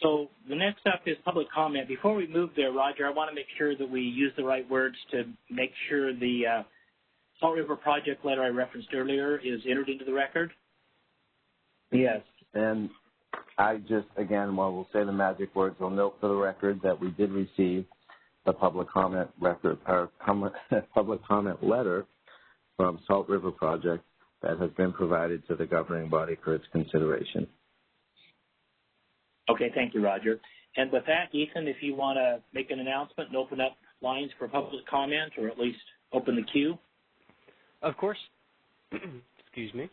So the next up is public comment. Before we move there, Roger, I want to make sure that we use the right words to make sure the Salt River Project letter I referenced earlier is entered into the record. Yes, and I just, again, we'll say the magic words. I'll note for the record that we did receive the public comment record, or public comment letter from Salt River Project that has been provided to the governing body for its consideration. Okay, thank you, Roger. And with that, Ethan, if you want to make an announcement and open up lines for public comment, or at least open the queue. Of course. Excuse me.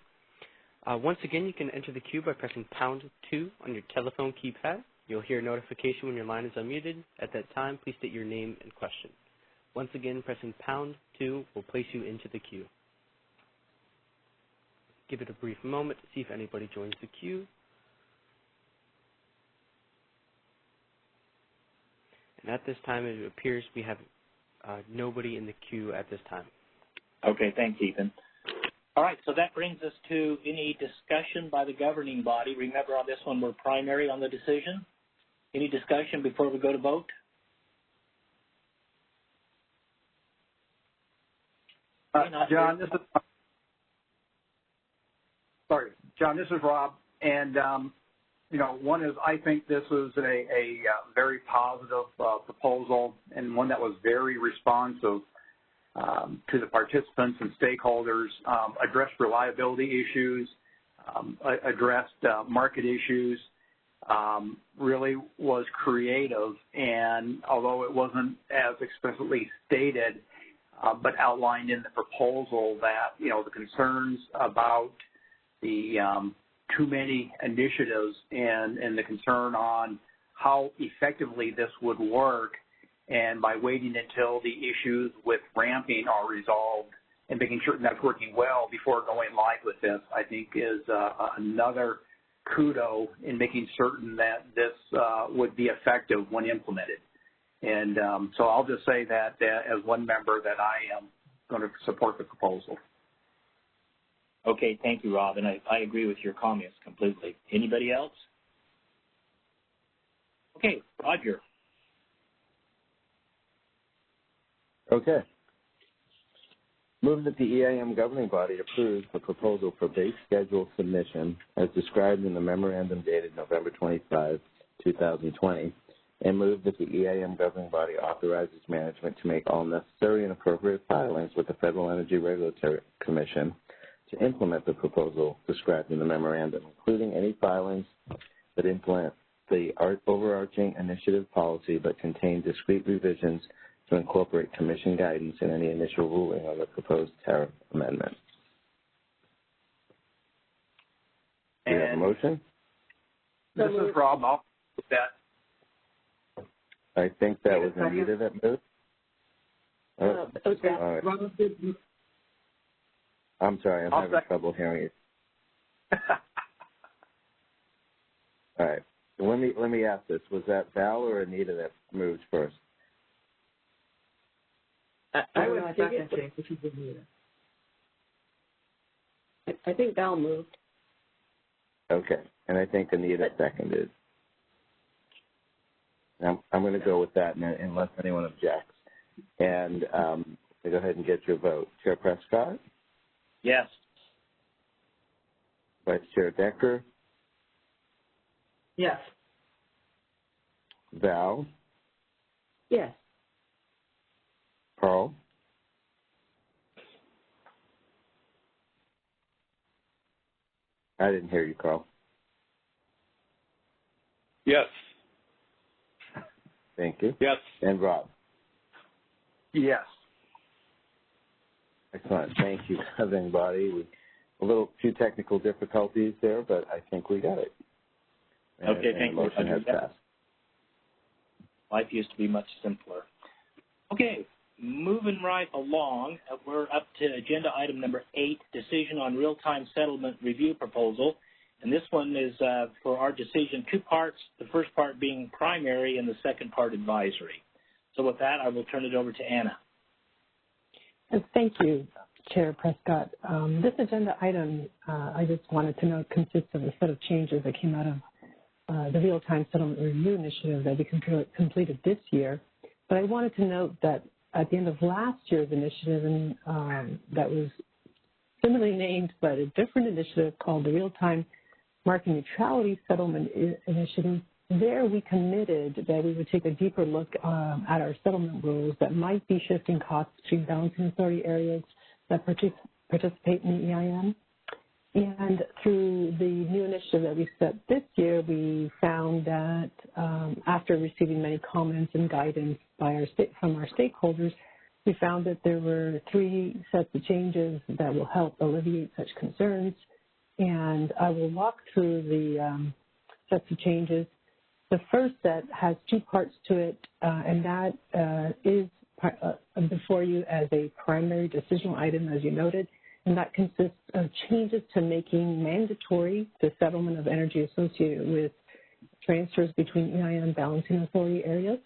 Once again, you can enter the queue by pressing #2 on your telephone keypad. You'll hear a notification when your line is unmuted. At that time, please state your name and question. Once again, pressing #2 will place you into the queue. Give it a brief moment to see if anybody joins the queue. And at this time, it appears we have nobody in the queue at this time. Okay, thanks, Ethan. All right, so that brings us to any discussion by the governing body. Remember, on this one, we're primary on the decision. Any discussion before we go to vote? John, this is Rob, and one is I think this was a very positive proposal and one that was very responsive to the participants and stakeholders, addressed reliability issues, addressed market issues, really was creative, and although it wasn't as explicitly stated, but outlined in the proposal that, the concerns about the too many initiatives and the concern on how effectively this would work, and by waiting until the issues with ramping are resolved and making sure that's working well before going live with this, I think is another kudo in making certain that this would be effective when implemented. And so I'll just say that as one member that I am going to support the proposal. Okay, thank you, Rob, and I agree with your comments completely. Anybody else? Okay, Roger. Okay. Move that the EIM governing body approves the proposal for base schedule submission as described in the memorandum dated November 25, 2020, and move that the EIM governing body authorizes management to make all necessary and appropriate filings with the Federal Energy Regulatory Commission to implement the proposal described in the memorandum, including any filings that implement the overarching initiative policy but contain discrete revisions to incorporate Commission guidance in any initial ruling on the proposed tariff amendment. Do you have a motion? This is Rob. I'll put that. I think that was Anita that moved. Oh, Okay. all right. I'm sorry, I'm having trouble hearing you. All right. Let me ask this. Was that Val or Anita that moved first? I would second James, which is Anita. I think Val moved. Okay, and I think Anita seconded. Now, I'm going to go with that unless anyone objects. And go ahead and get your vote. Chair Prescott? Yes. Vice Chair Decker? Yes. Val? Yes. Carl? I didn't hear you, Carl. Yes. Thank you. Yes. And Rob? Yes. Excellent. Thank you, governing body. A few technical difficulties there, but I think we got it. Okay, thank you. The motion has passed. Life used to be much simpler. Okay, moving right along, we're up to agenda item number 8, decision on real-time settlement review proposal. And this one is for our decision, 2 parts, the first part being primary and the second part advisory. So with that, I will turn it over to Anna. Thank you, Chair Prescott. This agenda item, I just wanted to note, consists of a set of changes that came out of the Real-Time Settlement Review Initiative that we completed this year. But I wanted to note that at the end of last year's initiative, that was similarly named but a different initiative called the Real-Time Market Neutrality Settlement Initiative, there we committed that we would take a deeper look at our settlement rules that might be shifting costs between balancing authority areas that participate in the EIM. And through the new initiative that we set this year, we found that after receiving many comments and guidance from our stakeholders, we found that there were 3 sets of changes that will help alleviate such concerns. And I will walk through the sets of changes. The first set has 2 parts to it, and that is before you as a primary decisional item, as you noted, and that consists of changes to making mandatory the settlement of energy associated with transfers between EIM balancing authority areas,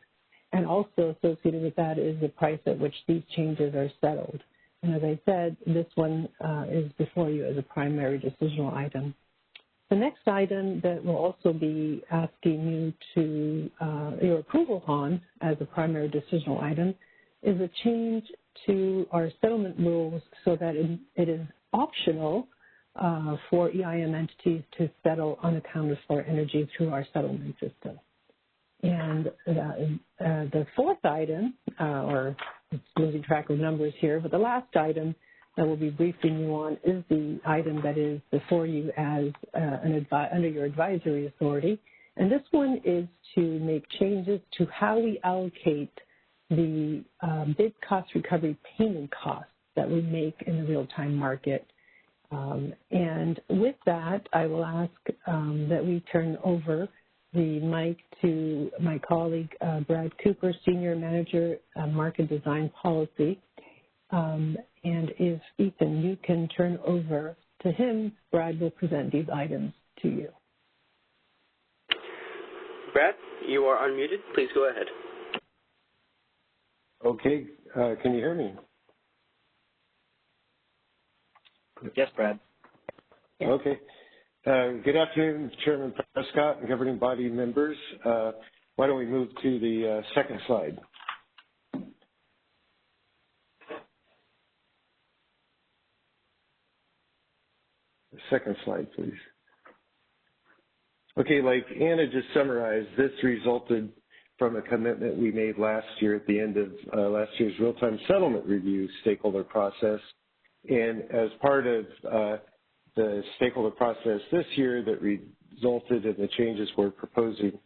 and also associated with that is the price at which these changes are settled. And as I said, this one is before you as a primary decisional item. The next item that we'll also be asking you to your approval on as a primary decisional item is a change to our settlement rules so that it is optional for EIM entities to settle unaccounted for energy through our settlement system. And the fourth item, or it's losing track of numbers here, but the last item that we'll be briefing you on is the item that is before you as under your advisory authority. And this one is to make changes to how we allocate the bid cost recovery payment costs that we make in the real-time market. And with that, I will ask that we turn over the mic to my colleague, Brad Cooper, Senior Manager, Market Design Policy. And if, Ethan, you can turn over to him, Brad will present these items to you. Brad, you are unmuted. Please go ahead. Okay. Can you hear me? Yes, Brad. Okay. Good afternoon, Chairman Prescott and governing body members. Why don't we move to the second slide? The second slide, please. Okay, like Anna just summarized, this resulted from a commitment we made last year at the end of last year's real-time settlement review stakeholder process. And as part of the stakeholder process this year that resulted in the changes we're proposing,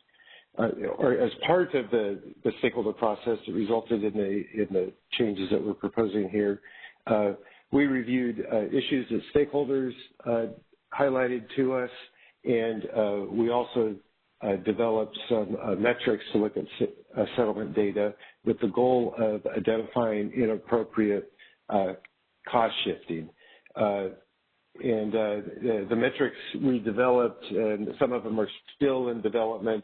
or as part of the stakeholder process that resulted in the changes that we're proposing here, we reviewed issues that stakeholders highlighted to us, and we also developed some metrics to look at settlement data with the goal of identifying inappropriate cost shifting. And the metrics we developed, and some of them are still in development,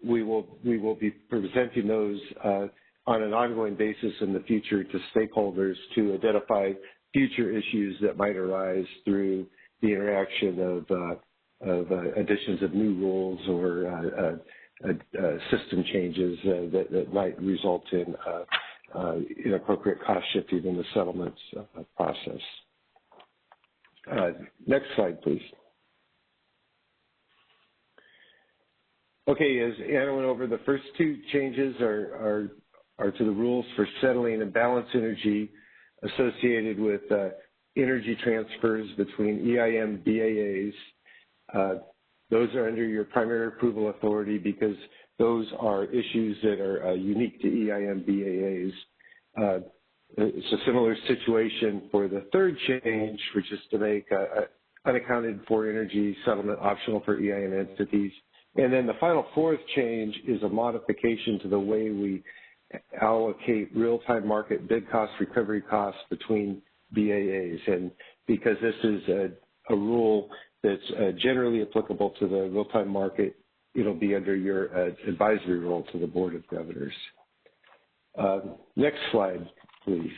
we will be presenting those on an ongoing basis in the future to stakeholders to identify future issues that might arise through the interaction of additions of new rules or system changes that might result in inappropriate cost shifting in the settlements process. Next slide, please. Okay, as Anna went over, the first two changes are to the rules for settling imbalance energy associated with energy transfers between EIM BAAs. Those are under your primary approval authority because those are issues that are unique to EIM BAAs. It's a similar situation for the third change, which is to make unaccounted for energy settlement optional for EIM entities. And then the final fourth change is a modification to the way we allocate real-time market bid cost recovery costs between BAAs. And because this is a rule that's generally applicable to the real-time market, it'll be under your advisory role to the Board of Governors. Next slide, please.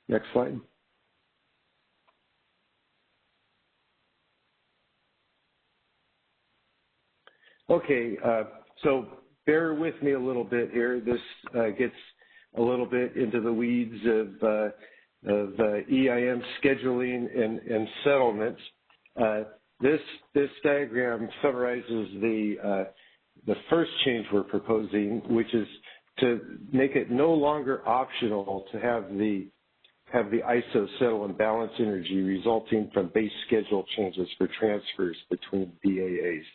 Next slide. Okay, so bear with me a little bit here. This gets a little bit into the weeds of EIM scheduling and settlements. This diagram summarizes the first change we're proposing, which is to make it no longer optional to have the ISO settle imbalance energy resulting from base schedule changes for transfers between BAAs.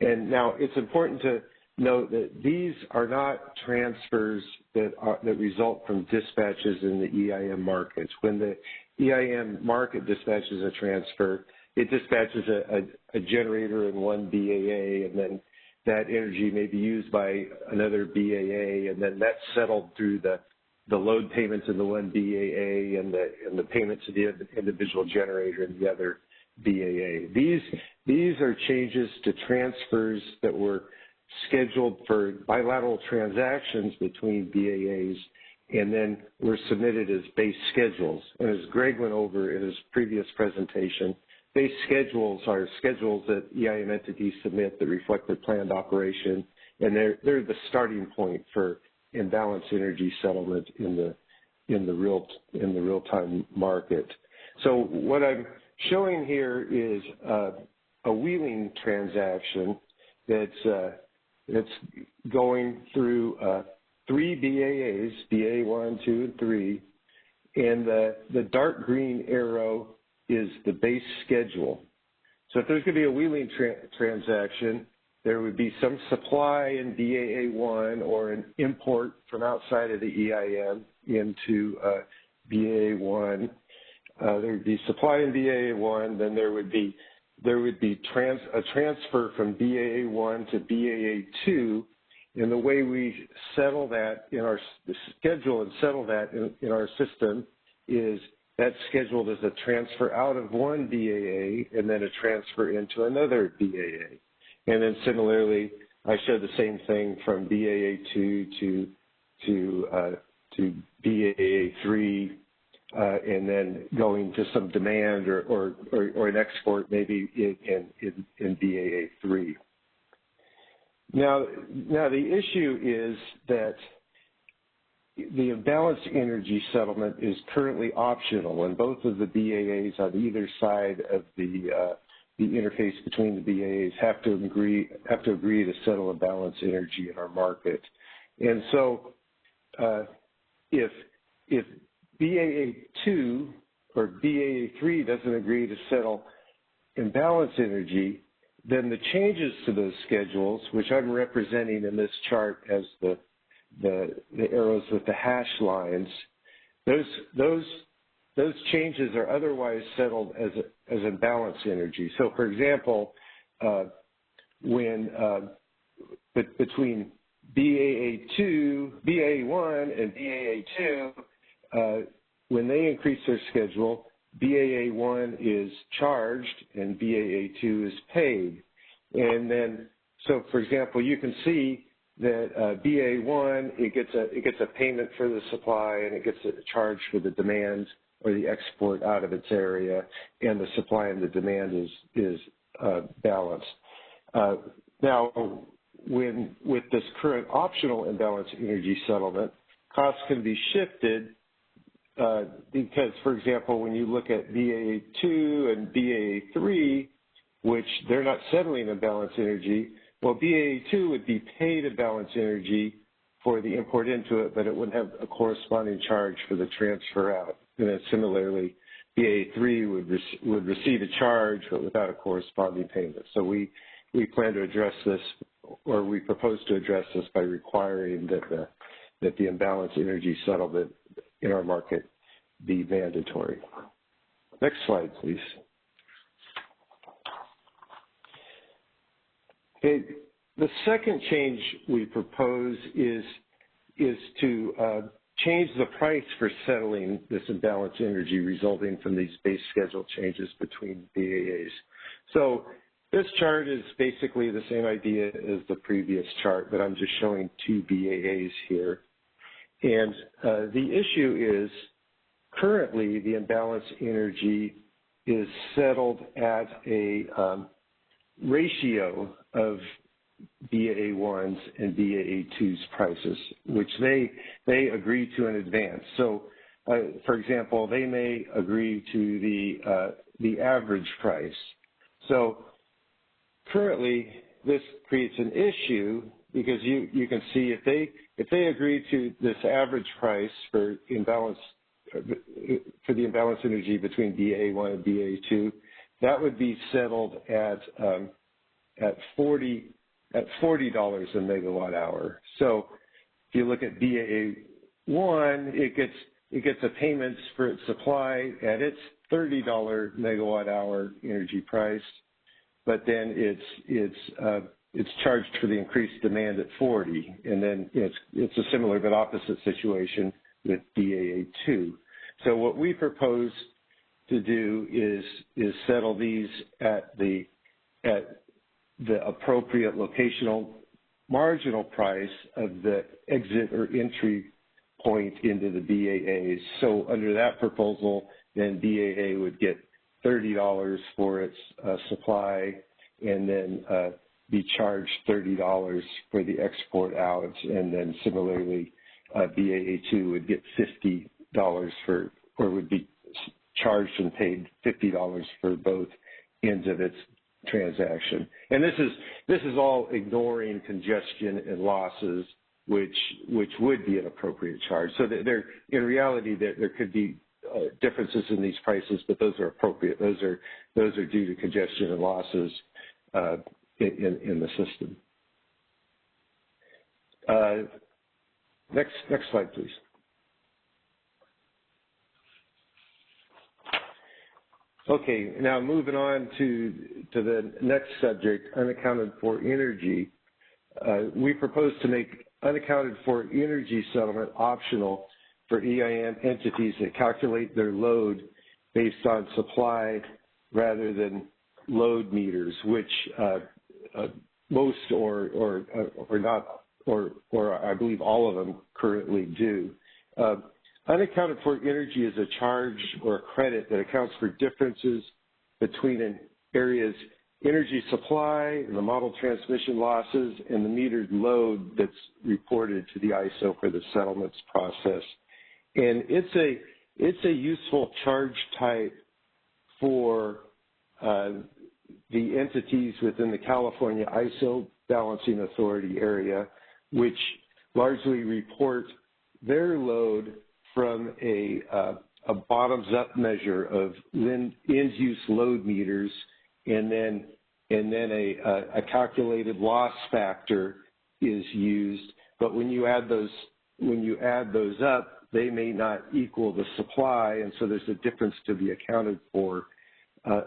And now it's important to note that these are not transfers that result from dispatches in the EIM markets. When the EIM market dispatches a transfer, it dispatches a generator in one BAA, and then that energy may be used by another BAA, and then that's settled through the load payments in the one BAA and the payments to the individual generator in the other BAA. These are changes to transfers that were scheduled for bilateral transactions between BAAs and then were submitted as base schedules. And as Greg went over in his previous presentation, base schedules are schedules that EIM entities submit that reflect their planned operation, and they're the starting point for imbalance energy settlement in in the real-time market. So what I'm showing here is a wheeling transaction that's going through 3 BAAs, BA 1, 2, and 3, and the dark green arrow is the base schedule. So if there's going to be a wheeling transaction, there would be some supply in BAA 1 or an import from outside of the EIM into BAA 1. There would be supply in BAA 1, then there would be a transfer from BAA 1 to BAA 2, and the way we settle that in our schedule and settle that in our system is that's scheduled as a transfer out of one BAA and then a transfer into another BAA. And then similarly, I showed the same thing from BAA 2 to BAA 3, and then going to some demand or an export maybe in BAA 3. Now the issue is that the imbalance energy settlement is currently optional, and both of the BAAs on either side of the interface between the BAAs have to agree to settle imbalance energy in our market. And so if BAA 2 or BAA 3 doesn't agree to settle imbalance energy, then the changes to those schedules, which I'm representing in this chart as the arrows with the hash lines, those changes are otherwise settled as imbalance energy. So, for example, when between BAA 1 and BAA 2, when they increase their schedule, BAA 1 is charged and BAA 2 is paid. And then, so for example, you can see that BAA 1, it gets a payment for the supply and it gets a charge for the demand or the export out of its area, and the supply and the demand is balanced. Now, with this current optional imbalance energy settlement, costs can be shifted because, for example, when you look at BAA 2 and BAA 3, which they're not settling imbalance energy, well, BAA 2 would be paid imbalance energy for the import into it, but it wouldn't have a corresponding charge for the transfer out. And then similarly, BAA 3 would receive a charge, but without a corresponding payment. So we plan to address this, or we propose to address this by requiring that the imbalance energy settlement in our market be mandatory. Next slide, please. Okay, the second change we propose is to change the price for settling this imbalance energy resulting from these base schedule changes between BAAs. So this chart is basically the same idea as the previous chart, but I'm just showing two BAAs here. And the issue is currently the imbalance energy is settled at a ratio of BAA 1's and BAA 2's prices, which they agree to in advance. So, for example, they may agree to the average price. So currently, this creates an issue because you can see if they agree to this average price for the imbalance energy between BAA 1 and BAA 2, that would be settled at $40 a megawatt hour. So if you look at BAA 1, it gets a payments for its supply at its $30 megawatt hour energy price, but then it's charged for the increased demand at 40, and then it's a similar but opposite situation with BAA 2. So what we propose to do is settle these at the appropriate locational marginal price of the exit or entry point into the BAAs. So under that proposal, then BAA would get $30 for its supply and then be charged $30 for the export out. And then similarly, BAA2 would get $50 for, or would be charged and paid $50 for both ends of its transaction. And this is all ignoring congestion and losses, which would be an appropriate charge. So that in reality, there could be differences in these prices, but those are appropriate. Those are due to congestion and losses in the system. Next slide, please. Okay, now moving on to the next subject, unaccounted for energy. We propose to make unaccounted for energy settlement optional for EIM entities that calculate their load based on supply rather than load meters, which most or I believe all of them currently do. Unaccounted for energy is a charge or a credit that accounts for differences between an area's energy supply and the model transmission losses and the metered load that's reported to the ISO for the settlements process. And it's a useful charge type for the entities within the California ISO balancing authority area, which largely report their load from a bottoms-up measure of end-use load meters, and then a calculated loss factor is used. But when you add those up, they may not equal the supply, and so there's a difference to be accounted for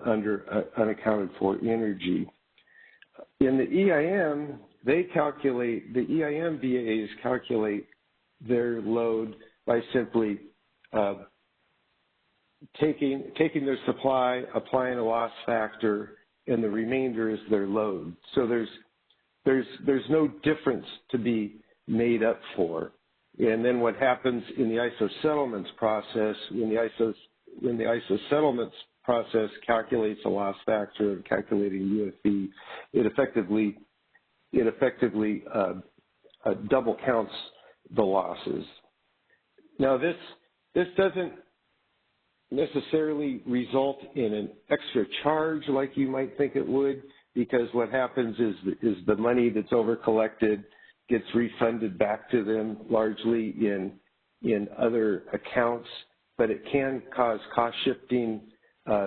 under unaccounted for energy. In the EIM, the EIM VAs calculate their load by simply taking their supply, applying a loss factor, and the remainder is their load. So there's no difference to be made up for. And then what happens in the ISO settlements process, when the ISO settlements process calculates a loss factor of calculating UFE, it effectively double counts the losses. Now this doesn't necessarily result in an extra charge like you might think it would, because what happens is the money that's over collected gets refunded back to them largely in other accounts, but it can cause cost shifting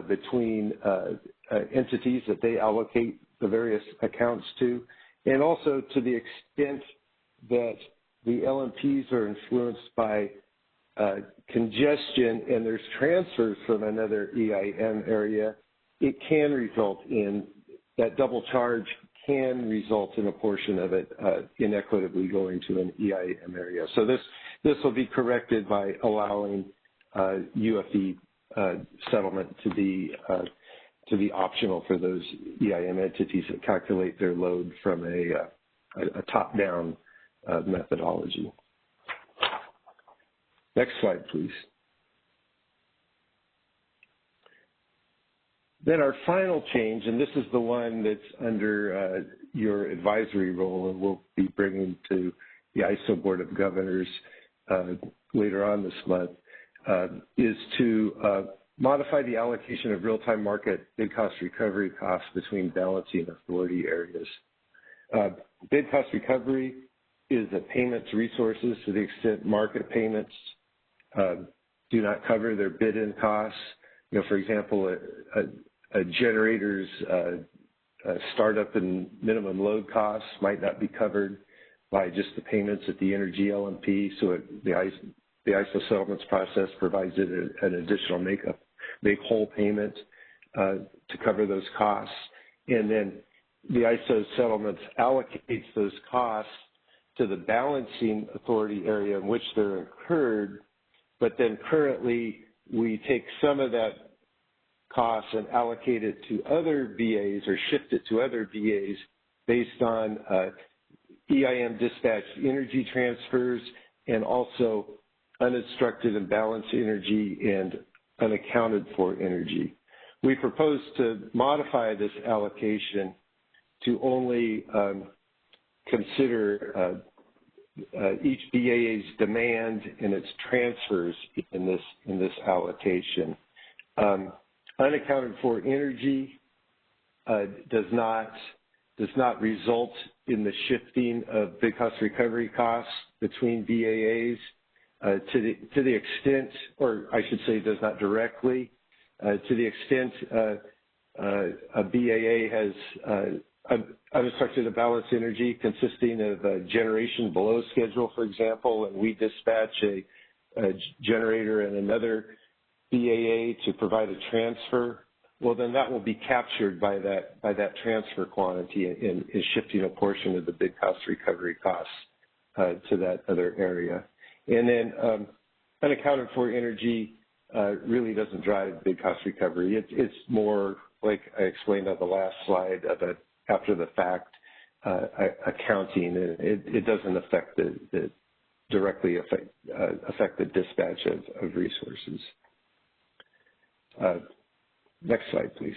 between entities that they allocate the various accounts to, and also to the extent that the LMPs are influenced by congestion and there's transfers from another EIM area, it can result in that double charge can result in a portion of it inequitably going to an EIM area. So this will be corrected by allowing UFE settlement to be optional for those EIM entities that calculate their load from a top-down methodology. Next slide, please. Then our final change, and this is the one that's under your advisory role and we'll be bringing to the ISO Board of Governors later on this month, is to modify the allocation of real-time market bid cost recovery costs between balancing authority areas. Bid cost recovery is a payment to resources to the extent market payments do not cover their bid-in costs. You know, for example, a generator's startup and minimum load costs might not be covered by just the payments at the energy LMP, so the ISO settlements process provides it an additional make-whole payment to cover those costs. And then the ISO settlements allocates those costs to the balancing authority area in which they're incurred, but then currently we take some of that cost and allocate it to other VAs or shift it to other VAs based on EIM dispatched energy transfers and also uninstructed and balanced energy and unaccounted for energy. We propose to modify this allocation to only consider each BAA's demand and its transfers in this allocation. Unaccounted for energy does not result in the shifting of bid cost recovery costs between BAAs to the extent, or I should say does not directly, to the extent a BAA has unobstructed imbalance energy consisting of a generation below schedule, for example, and we dispatch a generator and another BAA to provide a transfer, well, then that will be captured by that transfer quantity in shifting a portion of the bid cost recovery costs to that other area. And then unaccounted for energy really doesn't drive bid cost recovery. It's more like I explained on the last slide of a after the fact accounting. It doesn't affect directly affect the dispatch of resources. Next slide, please.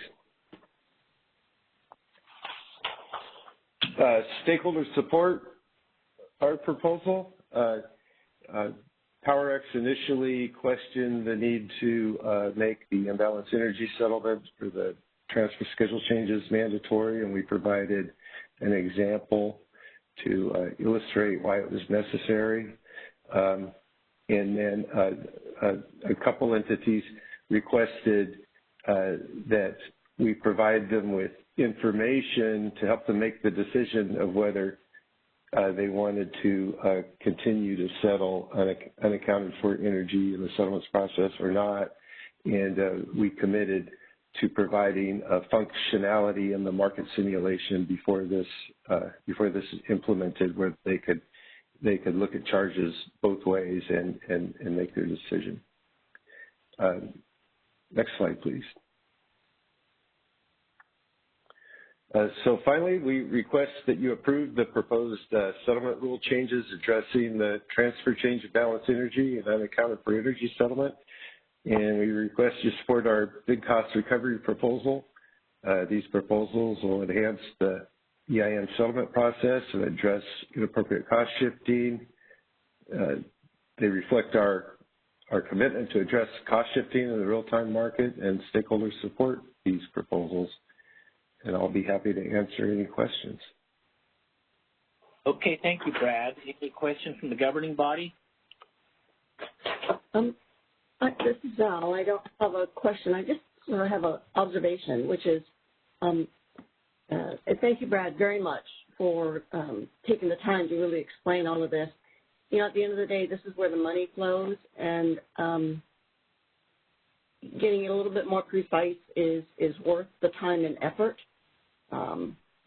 Stakeholder support our proposal. PowerX initially questioned the need to make the imbalance energy settlement for the transfer schedule changes mandatory, and we provided an example to illustrate why it was necessary. And then a couple entities requested that we provide them with information to help them make the decision of whether they wanted to continue to settle unaccounted for energy in the settlements process or not. And we committed to providing functionality in the market simulation before this is implemented, where they could look at charges both ways and make their decision. Next slide, please. So finally, we request that you approve the proposed settlement rule changes addressing the transfer change of balance energy and unaccounted for energy settlement. And we request you support our bid cost recovery proposal. These proposals will enhance the EIM settlement process and address inappropriate cost shifting. They reflect our commitment to address cost shifting in the real-time market, and stakeholders support these proposals. And I'll be happy to answer any questions. Okay, thank you, Brad. Any questions from the governing body? This is Val. I don't have a question. I just have an observation, which is thank you, Brad, very much for taking the time to really explain all of this. You know, at the end of the day, this is where the money flows, and getting it a little bit more precise is worth the time and effort,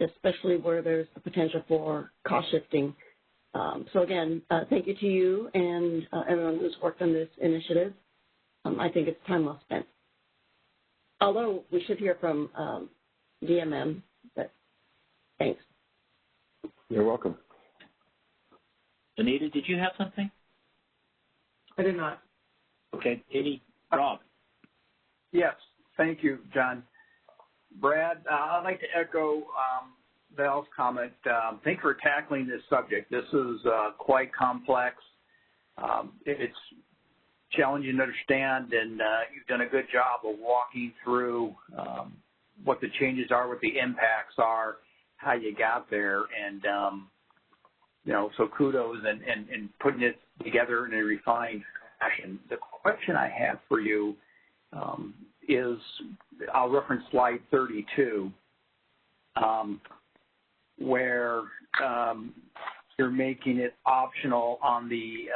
especially where there's the potential for cost shifting. So again, thank you to you and everyone who's worked on this initiative. I think it's time well spent. Although we should hear from DMM, but thanks. You're welcome. Anita, did you have something? I did not. Okay, Rob. Yes, thank you, John. Brad, I'd like to echo Val's comment. Thank you for tackling this subject. This is quite complex. It's challenging to understand, and you've done a good job of walking through what the changes are, what the impacts are, how you got there, and you know, so kudos and putting it together in a refined fashion. The question I have for you is, I'll reference slide 32, where you're making it optional on the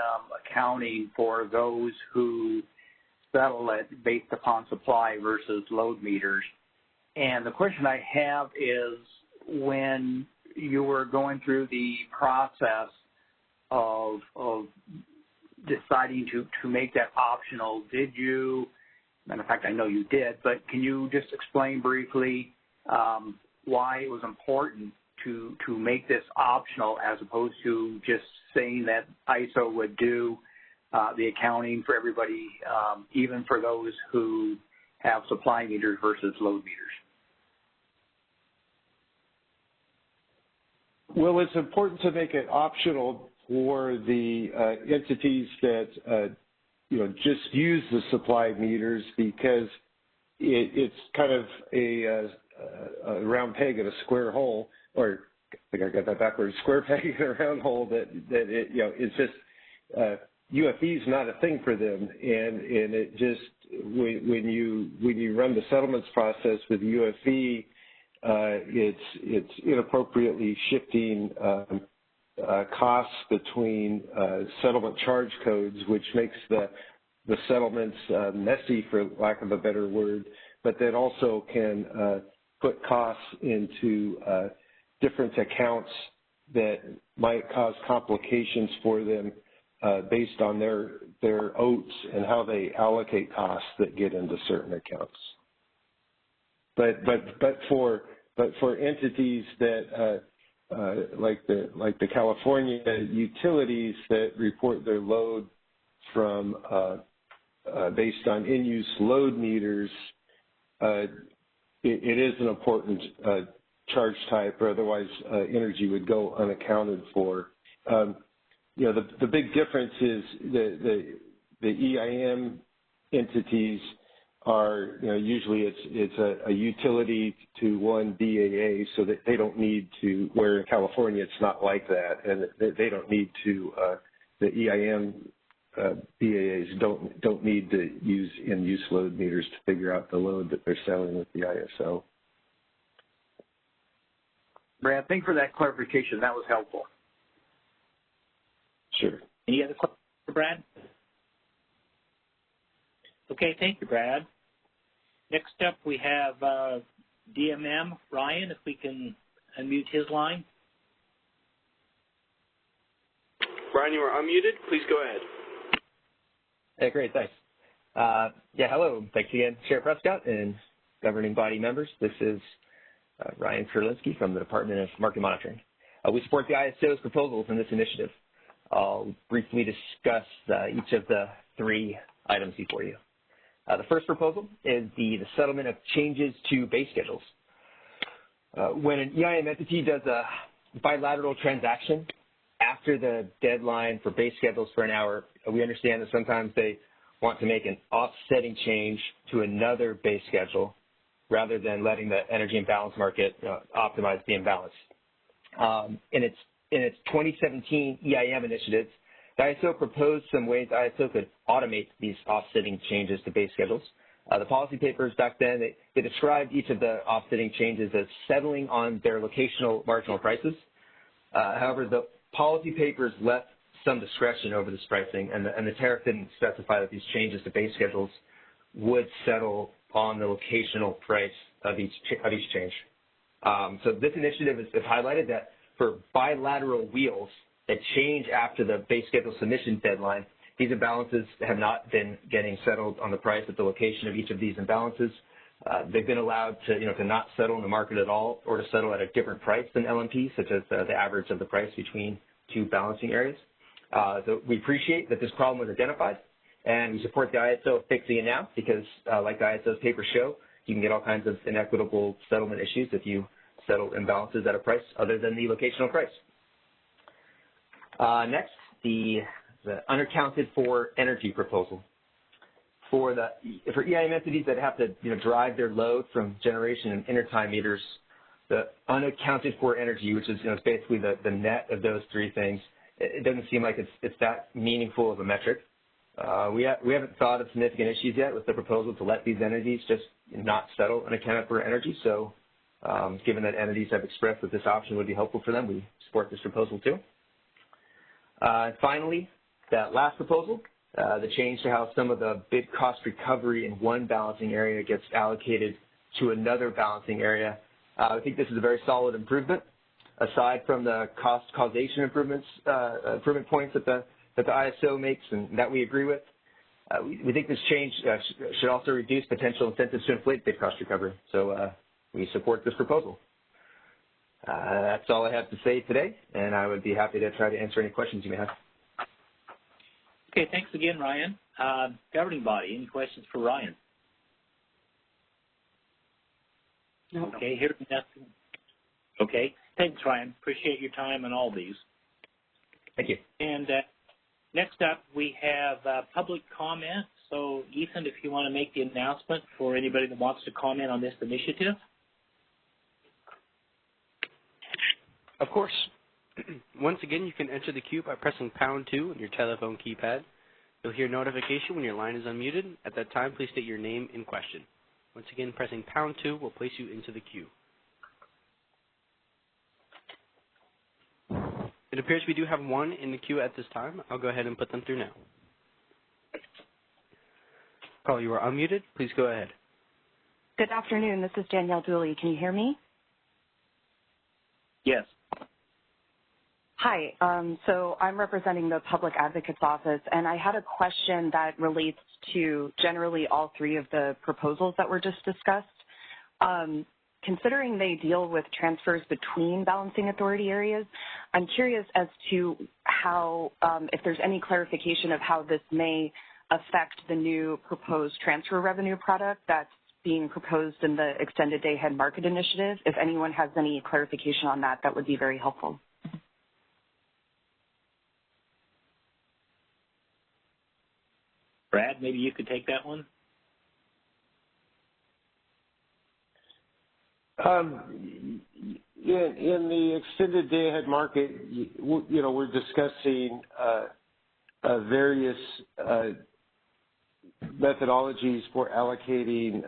accounting for those who settle it based upon supply versus load meters. And the question I have is, when you were going through the process of deciding to make that optional, did you, matter of fact, I know you did, but can you just explain briefly why it was important to make this optional as opposed to just saying that ISO would do the accounting for everybody, even for those who have supply meters versus load meters? Well, it's important to make it optional for the entities that just use the supply meters, because it's kind of a round peg in a square hole, or I think I got that backwards, square peg in a round hole that it's just UFE is not a thing for them, and it just when you run the settlements process with UFE, it's inappropriately shifting costs between settlement charge codes, which makes the settlements messy, for lack of a better word, but that also can put costs into different accounts that might cause complications for them based on their OATs and how they allocate costs that get into certain accounts. But for entities that like the California utilities that report their load from based on in-use load meters, it is an important charge type, or otherwise energy would go unaccounted for. The big difference is the EIM entities are, usually it's a utility to one BAA, so that they don't need to, where in California it's not like that, and they don't need to, the EIM BAAs don't need to use in-use load meters to figure out the load that they're selling with the ISO. Brad, thank you for that clarification. That was helpful. Sure. Any other questions for Brad? Okay, thank you, Brad. Next up, we have DMM, Ryan, if we can unmute his line. Ryan, you are unmuted. Please go ahead. Hey, great, thanks. Hello. Thanks again, Chair Prescott and governing body members. This is Ryan Kurlinski from the Department of Market Monitoring. We support the ISO's proposals in this initiative. I'll briefly discuss each of the three items before you. The first proposal is the settlement of changes to base schedules. When an EIM entity does a bilateral transaction after the deadline for base schedules for an hour, we understand that sometimes they want to make an offsetting change to another base schedule rather than letting the energy imbalance market optimize the imbalance. In its 2017 EIM initiative, the ISO proposed some ways the ISO could automate these offsetting changes to base schedules. The policy papers back then, they described each of the offsetting changes as settling on their locational marginal prices. However, the policy papers left some discretion over this pricing, and the tariff didn't specify that these changes to base schedules would settle on the locational price of each change. So this initiative has highlighted that for bilateral wheels that change after the base schedule submission deadline, these imbalances have not been getting settled on the price at the location of each of these imbalances. They've been allowed to not settle in the market at all, or to settle at a different price than LMP, such as the average of the price between two balancing areas. So we appreciate that this problem was identified, and we support the ISO fixing it now because, like the ISO's papers show, you can get all kinds of inequitable settlement issues if you settle imbalances at a price other than the locational price. Next, the unaccounted for energy proposal. For EIM entities that have to drive their load from generation and intertime meters, the unaccounted for energy, which is basically the net of those three things, it doesn't seem like it's that meaningful of a metric. We haven't thought of significant issues yet with the proposal to let these entities just not settle unaccounted for energy. So given that entities have expressed that this option would be helpful for them, we support this proposal too. Finally, that last proposal, the change to how some of the bid cost recovery in one balancing area gets allocated to another balancing area. I think this is a very solid improvement. Aside from the cost causation improvement points that the ISO makes and that we agree with, we think this change should also reduce potential incentives to inflate bid cost recovery. So we support this proposal. That's all I have to say today, and I would be happy to try to answer any questions you may have. Okay, thanks again, Ryan. Governing body, any questions for Ryan? No. Okay, here's nothing. Okay, thanks, Ryan. Appreciate your time on all these. Thank you. And next up, we have public comment. So, Ethan, if you want to make the announcement for anybody that wants to comment on this initiative. Of course. Once again, you can enter the queue by pressing #2 on your telephone keypad. You'll hear notification when your line is unmuted. At that time, please state your name and question. Once again, pressing #2 will place you into the queue. It appears we do have one in the queue at this time. I'll go ahead and put them through now. Caller, you are unmuted. Please go ahead. Good afternoon. This is Danielle Dooley. Can you hear me? Yes. Hi. So I'm representing the Public Advocate's Office, and I had a question that relates to generally all three of the proposals that were just discussed. Considering they deal with transfers between balancing authority areas, I'm curious as to how, if there's any clarification of how this may affect the new proposed transfer revenue product that's being proposed in the Extended Day Ahead Market Initiative. If anyone has any clarification on that, that would be very helpful. Brad, maybe you could take that one. In the Extended Day Ahead Market, we're discussing various methodologies for allocating,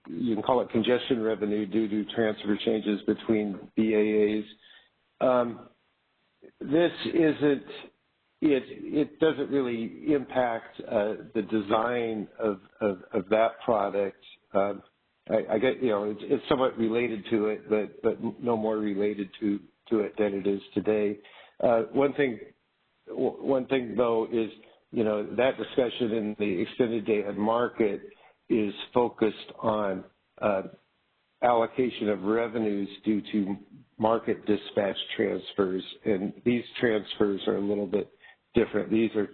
you can call it congestion revenue due to transfer changes between BAAs. This isn't, it doesn't really impact the design of that product. I get, it's somewhat related to it, but no more related to it than it is today. One thing though is, that discussion in the Extended Day Ahead Market is focused on allocation of revenues due to market dispatch transfers, and these transfers are a little bit different. These are,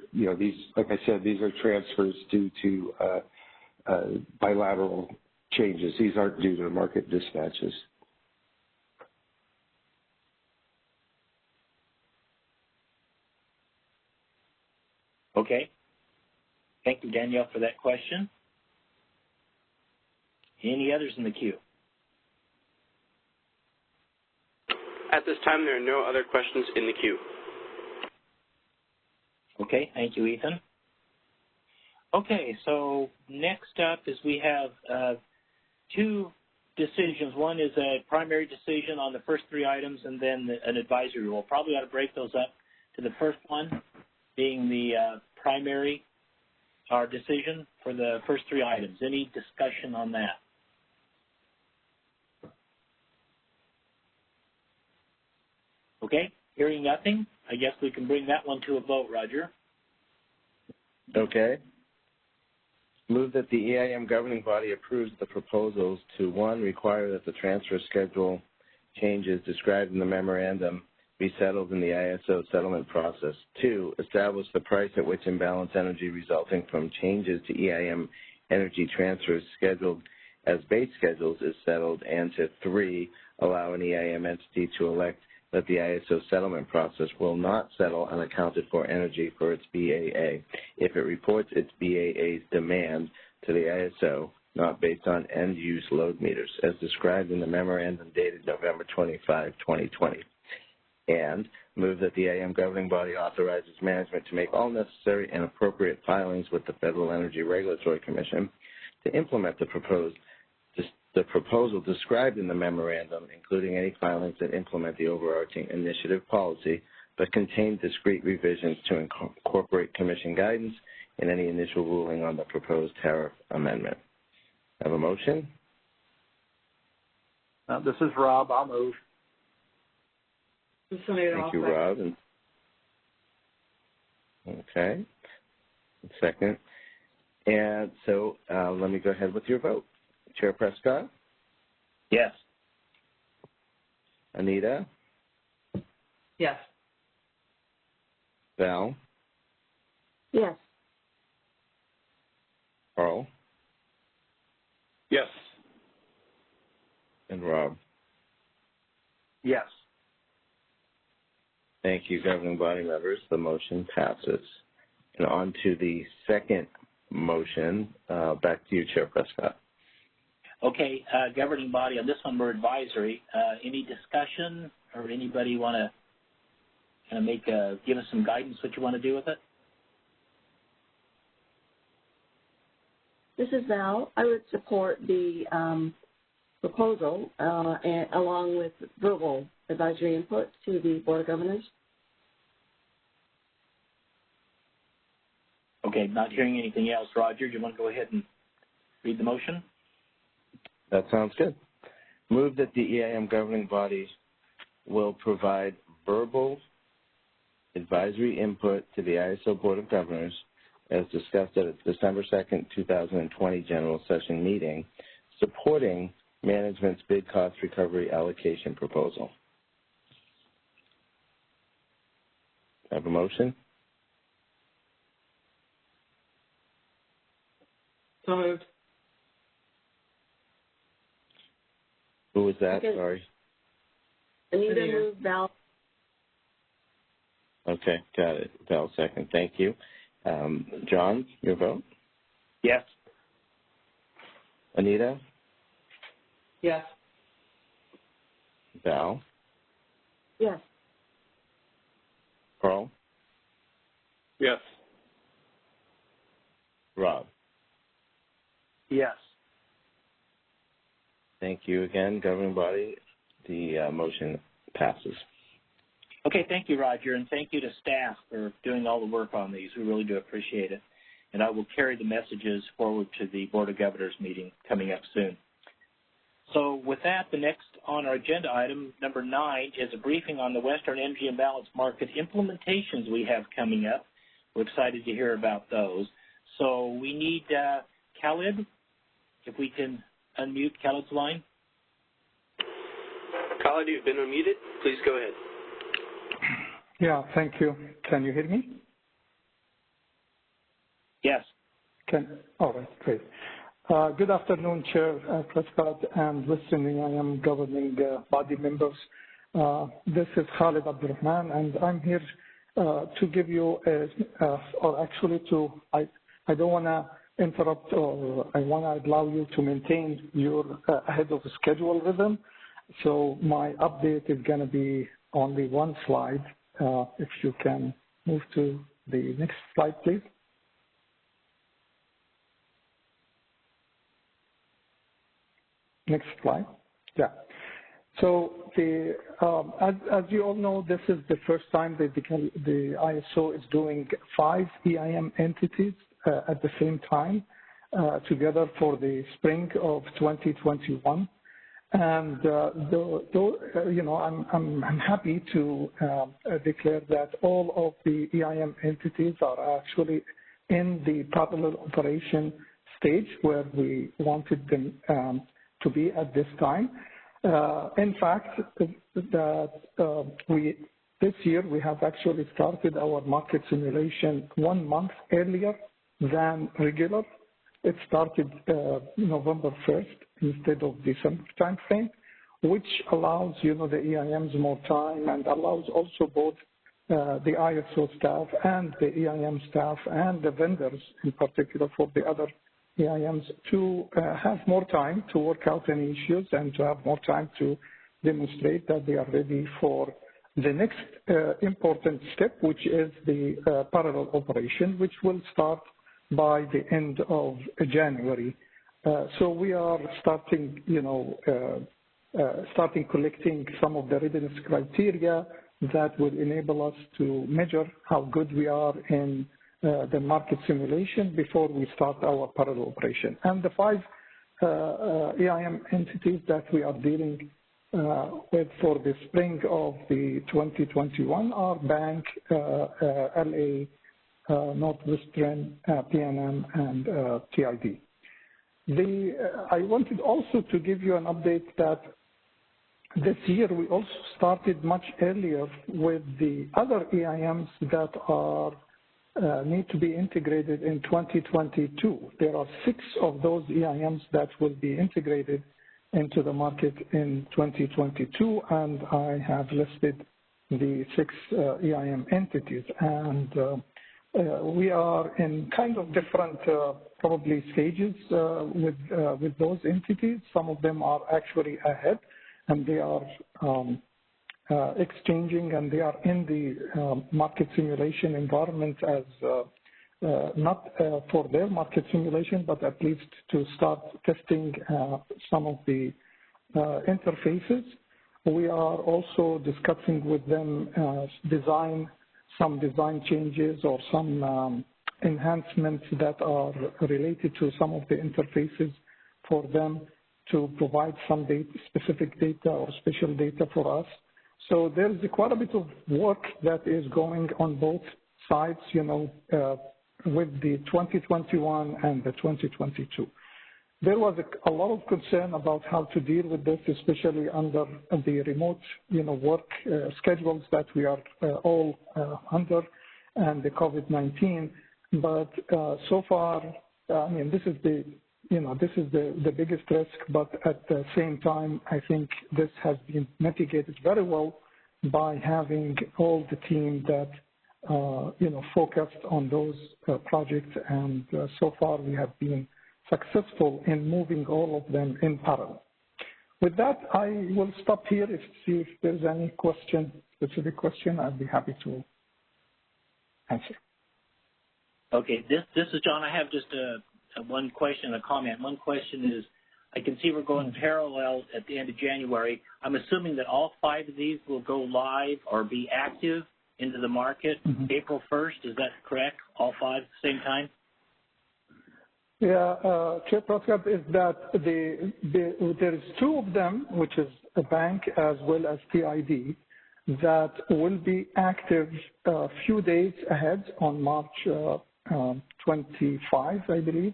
like I said, these are transfers due to bilateral changes. These aren't due to market dispatches. Okay. Thank you, Danielle, for that question. Any others in the queue? At this time, there are no other questions in the queue. Okay, thank you, Ethan. Okay, so next up is we have two decisions. One is a primary decision on the first three items, and then an advisory. We'll probably ought to break those up to the first one being the primary, our decision for the first three items. Any discussion on that? Okay, hearing nothing, I guess we can bring that one to a vote, Roger. Okay. Move that the EIM governing body approves the proposals to, 1, require that the transfer schedule changes described in the memorandum be settled in the ISO settlement process. 2, establish the price at which imbalance energy resulting from changes to EIM energy transfers scheduled as base schedules is settled, and to 3, allow an EIM entity to elect that the ISO settlement process will not settle unaccounted for energy for its BAA if it reports its BAA's demand to the ISO not based on end-use load meters, as described in the memorandum dated November 25, 2020. And move that the IM governing body authorizes management to make all necessary and appropriate filings with the Federal Energy Regulatory Commission to implement the proposal described in the memorandum, including any filings that implement the overarching initiative policy, but contain discrete revisions to incorporate Commission guidance in any initial ruling on the proposed tariff amendment. Have a motion? This is Rob. I'll move. Thank you, Rob. Okay. Second. And so let me go ahead with your vote. Chair Prescott? Yes. Anita? Yes. Val? Yes. Carl? Yes. And Rob? Yes. Thank you, governing body members. The motion passes. And on to the second motion. Back to you, Chair Prescott. Okay, governing body, on this one we're advisory. Any discussion or anybody want to kind of give us some guidance what you want to do with it? This is Val. I would support the proposal and, along with verbal advisory input to the Board of Governors. Okay, not hearing anything else. Roger, do you want to go ahead and read the motion? That sounds good. Move that the EIM governing body will provide verbal advisory input to the ISO Board of Governors as discussed at its December 2nd, 2020 General Session meeting, supporting management's bid cost recovery allocation proposal. Have a motion? So moved. Who was that? Okay. Sorry. Anita moved, Val. Okay, got it. Val second. Thank you. John, your vote? Yes. Anita? Yes. Val? Yes. Carl? Yes. Rob? Yes. Thank you again, governing body. The motion passes. Okay, thank you, Roger, and thank you to staff for doing all the work on these. We really do appreciate it. And I will carry the messages forward to the Board of Governors meeting coming up soon. So with that, the next on our agenda item, number 9, is a briefing on the Western Energy Imbalance Market implementations we have coming up. We're excited to hear about those. So we need Khalid, if we can unmute Khalid's line. Khalid, you've been unmuted. Please go ahead. Yeah, thank you. Can you hear me? Yes. All right, great. Good afternoon, Chair Prescott and Western EIM governing body members. This is Khalid Abdurrahman, and I'm here to give you, I don't want to interrupt, or I want to allow you to maintain your ahead of schedule rhythm. So my update is going to be only one slide. If you can move to the next slide, please. Next slide. Yeah. So as you all know, this is the first time that the ISO is doing 5 EIM entities at the same time together for the spring of 2021. And I'm happy to declare that all of the EIM entities are actually in the parallel operation stage where we wanted them to be at this time. In fact, this year we have actually started our market simulation 1 month earlier than regular. It started November 1st instead of December timeframe, which allows the EIMs more time and allows also both the ISO staff and the EIM staff and the vendors in particular for the other EIMs to have more time to work out any issues and to have more time to demonstrate that they are ready for the next important step, which is the parallel operation, which will start by the end of January. So we are starting, collecting some of the readiness criteria that will enable us to measure how good we are in the market simulation before we start our parallel operation. And the 5 EIM entities that we are dealing with for the spring of the 2021 are Bank, LA, Northwestern, PNM, and TID. I wanted also to give you an update that this year we also started much earlier with the other EIMs that are need to be integrated in 2022. There are 6 of those EIMs that will be integrated into the market in 2022, and I have listed the 6 EIM entities. And we are in kind of different probably stages with those entities. Some of them are actually ahead, and they are exchanging, and they are in the market simulation environment as not for their market simulation, but at least to start testing some of the interfaces. We are also discussing with them some design changes or some enhancements that are related to some of the interfaces for them to provide some specific data or special data for us. So there's quite a bit of work that is going on both sides, with the 2021 and the 2022. There was a lot of concern about how to deal with this, especially under the remote, work schedules that we are all under, and the COVID-19. But so far, this is the biggest risk. But at the same time, I think this has been mitigated very well by having all the team that focused on those projects, and so far we have been successful in moving all of them in parallel. With that, I will stop here. See if there's any specific question, I'd be happy to answer. Okay, this is John. I have just one question, a comment. One question is, I can see we're going parallel at the end of January. I'm assuming that all 5 of these will go live or be active into the market April 1st. Is that correct? All 5 at the same time? Yeah, Chair Prescott, is that there's 2 of them, which is a bank as well as TID, that will be active a few days ahead on March 25, I believe,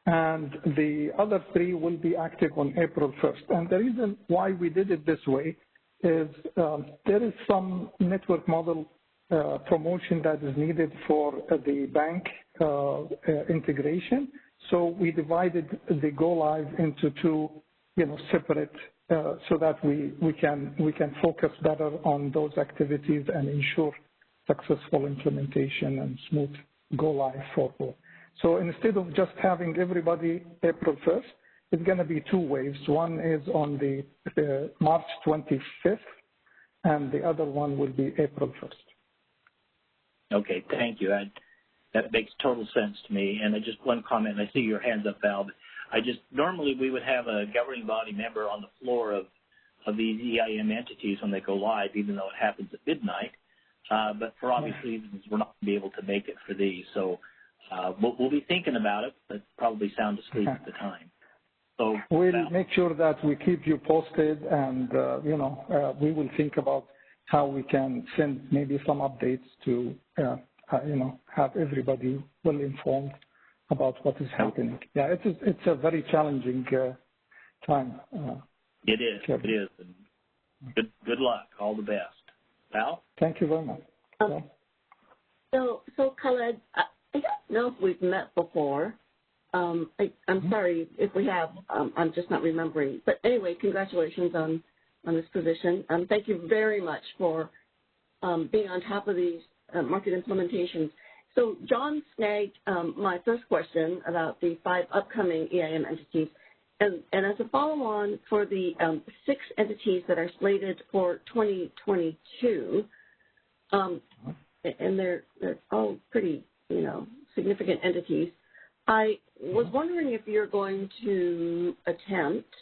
and the other 3 will be active on April 1st. And the reason why we did it this way is there is some network model promotion that is needed for the bank integration. So we divided the go live into 2, separate, so that we can focus better on those activities and ensure successful implementation and smooth go live for all. So instead of just having everybody April 1st, it's going to be 2 waves. One is on the March 25th, and the other one will be April 1st. Okay, thank you. That makes total sense to me. And just one comment, I see your hands up, Val. Normally we would have a governing body member on the floor of these EIM entities when they go live, even though it happens at midnight. But for obvious reasons, we're not going to be able to make it for these. So we'll be thinking about it, but probably sound asleep at the time. So we'll make sure that we keep you posted, and we will think about how we can send maybe some updates to have everybody well informed about what is happening. Yeah, it's a very challenging time. It is. It is. And good luck. All the best. Val? Thank you very much. So Khaled, I don't know if we've met before. I'm sorry if we have. I'm just not remembering. But anyway, congratulations on this position. Thank you very much for being on top of these market implementations. So John snagged my first question about the 5 upcoming EIM entities. And as a follow-on for the 6 entities that are slated for 2022, and they're all pretty, significant entities, I was wondering if you're going to attempt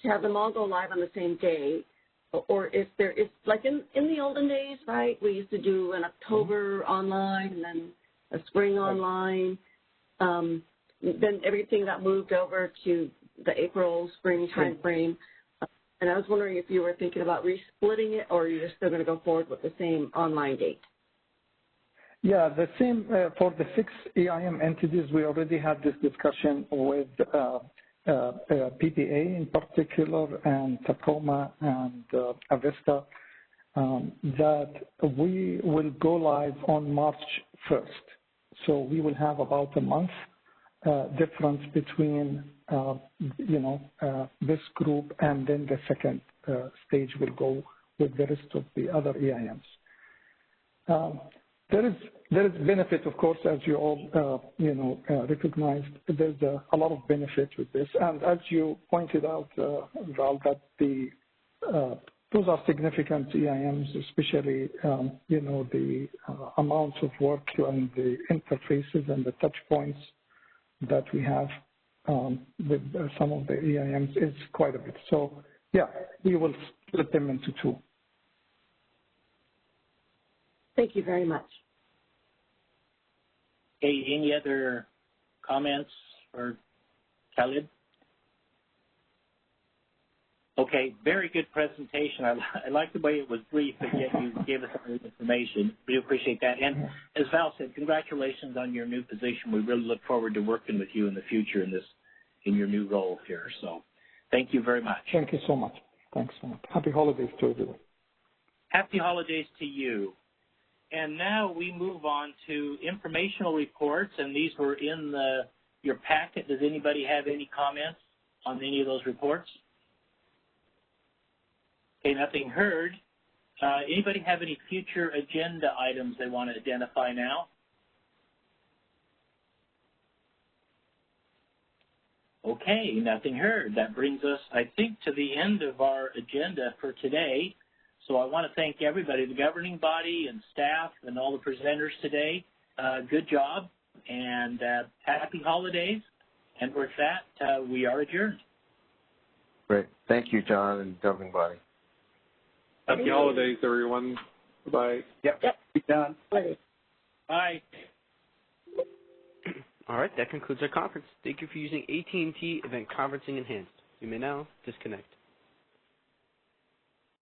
to have them all go live on the same day, or if there is, like in the olden days, right, we used to do an October online and then a spring online. Then everything got moved over to the April, spring time frame. And I was wondering if you were thinking about resplitting it, or you're still going to go forward with the same online date. Yeah, the same for the 6 EIM entities. We already had this discussion with PPA in particular, and Tacoma and Avesta, that we will go live on March 1st. So we will have about a month difference between, this group, and then the second stage will go with the rest of the other EIMs. there is benefit, of course, as you all recognized. There's a lot of benefit with this, and as you pointed out, Val, that those are significant EIMs, especially the amounts of work and the interfaces and the touch points that we have with some of the EIMs is quite a bit. So, yeah, we will split them into two. Thank you very much. Okay, any other comments for Khalid? Okay, very good presentation. I like the way it was brief, but yet you gave us some information. We appreciate that. And as Val said, congratulations on your new position. We really look forward to working with you in the future in your new role here. So thank you very much. Thank you so much. Thanks so much. Happy holidays to everyone. Happy holidays to you. And now we move on to informational reports, and these were in your packet. Does anybody have any comments on any of those reports? Okay, nothing heard. Anybody have any future agenda items they want to identify now? Okay, nothing heard. That brings us, I think, to the end of our agenda for today. So I want to thank everybody, the governing body and staff and all the presenters today. Good job, and happy holidays. And with that, we are adjourned. Great. Thank you, John, and governing body. Happy holidays, everyone. Bye. Yep. Done. Bye. All right, that concludes our conference. Thank you for using AT&T Event Conferencing Enhanced. You may now disconnect.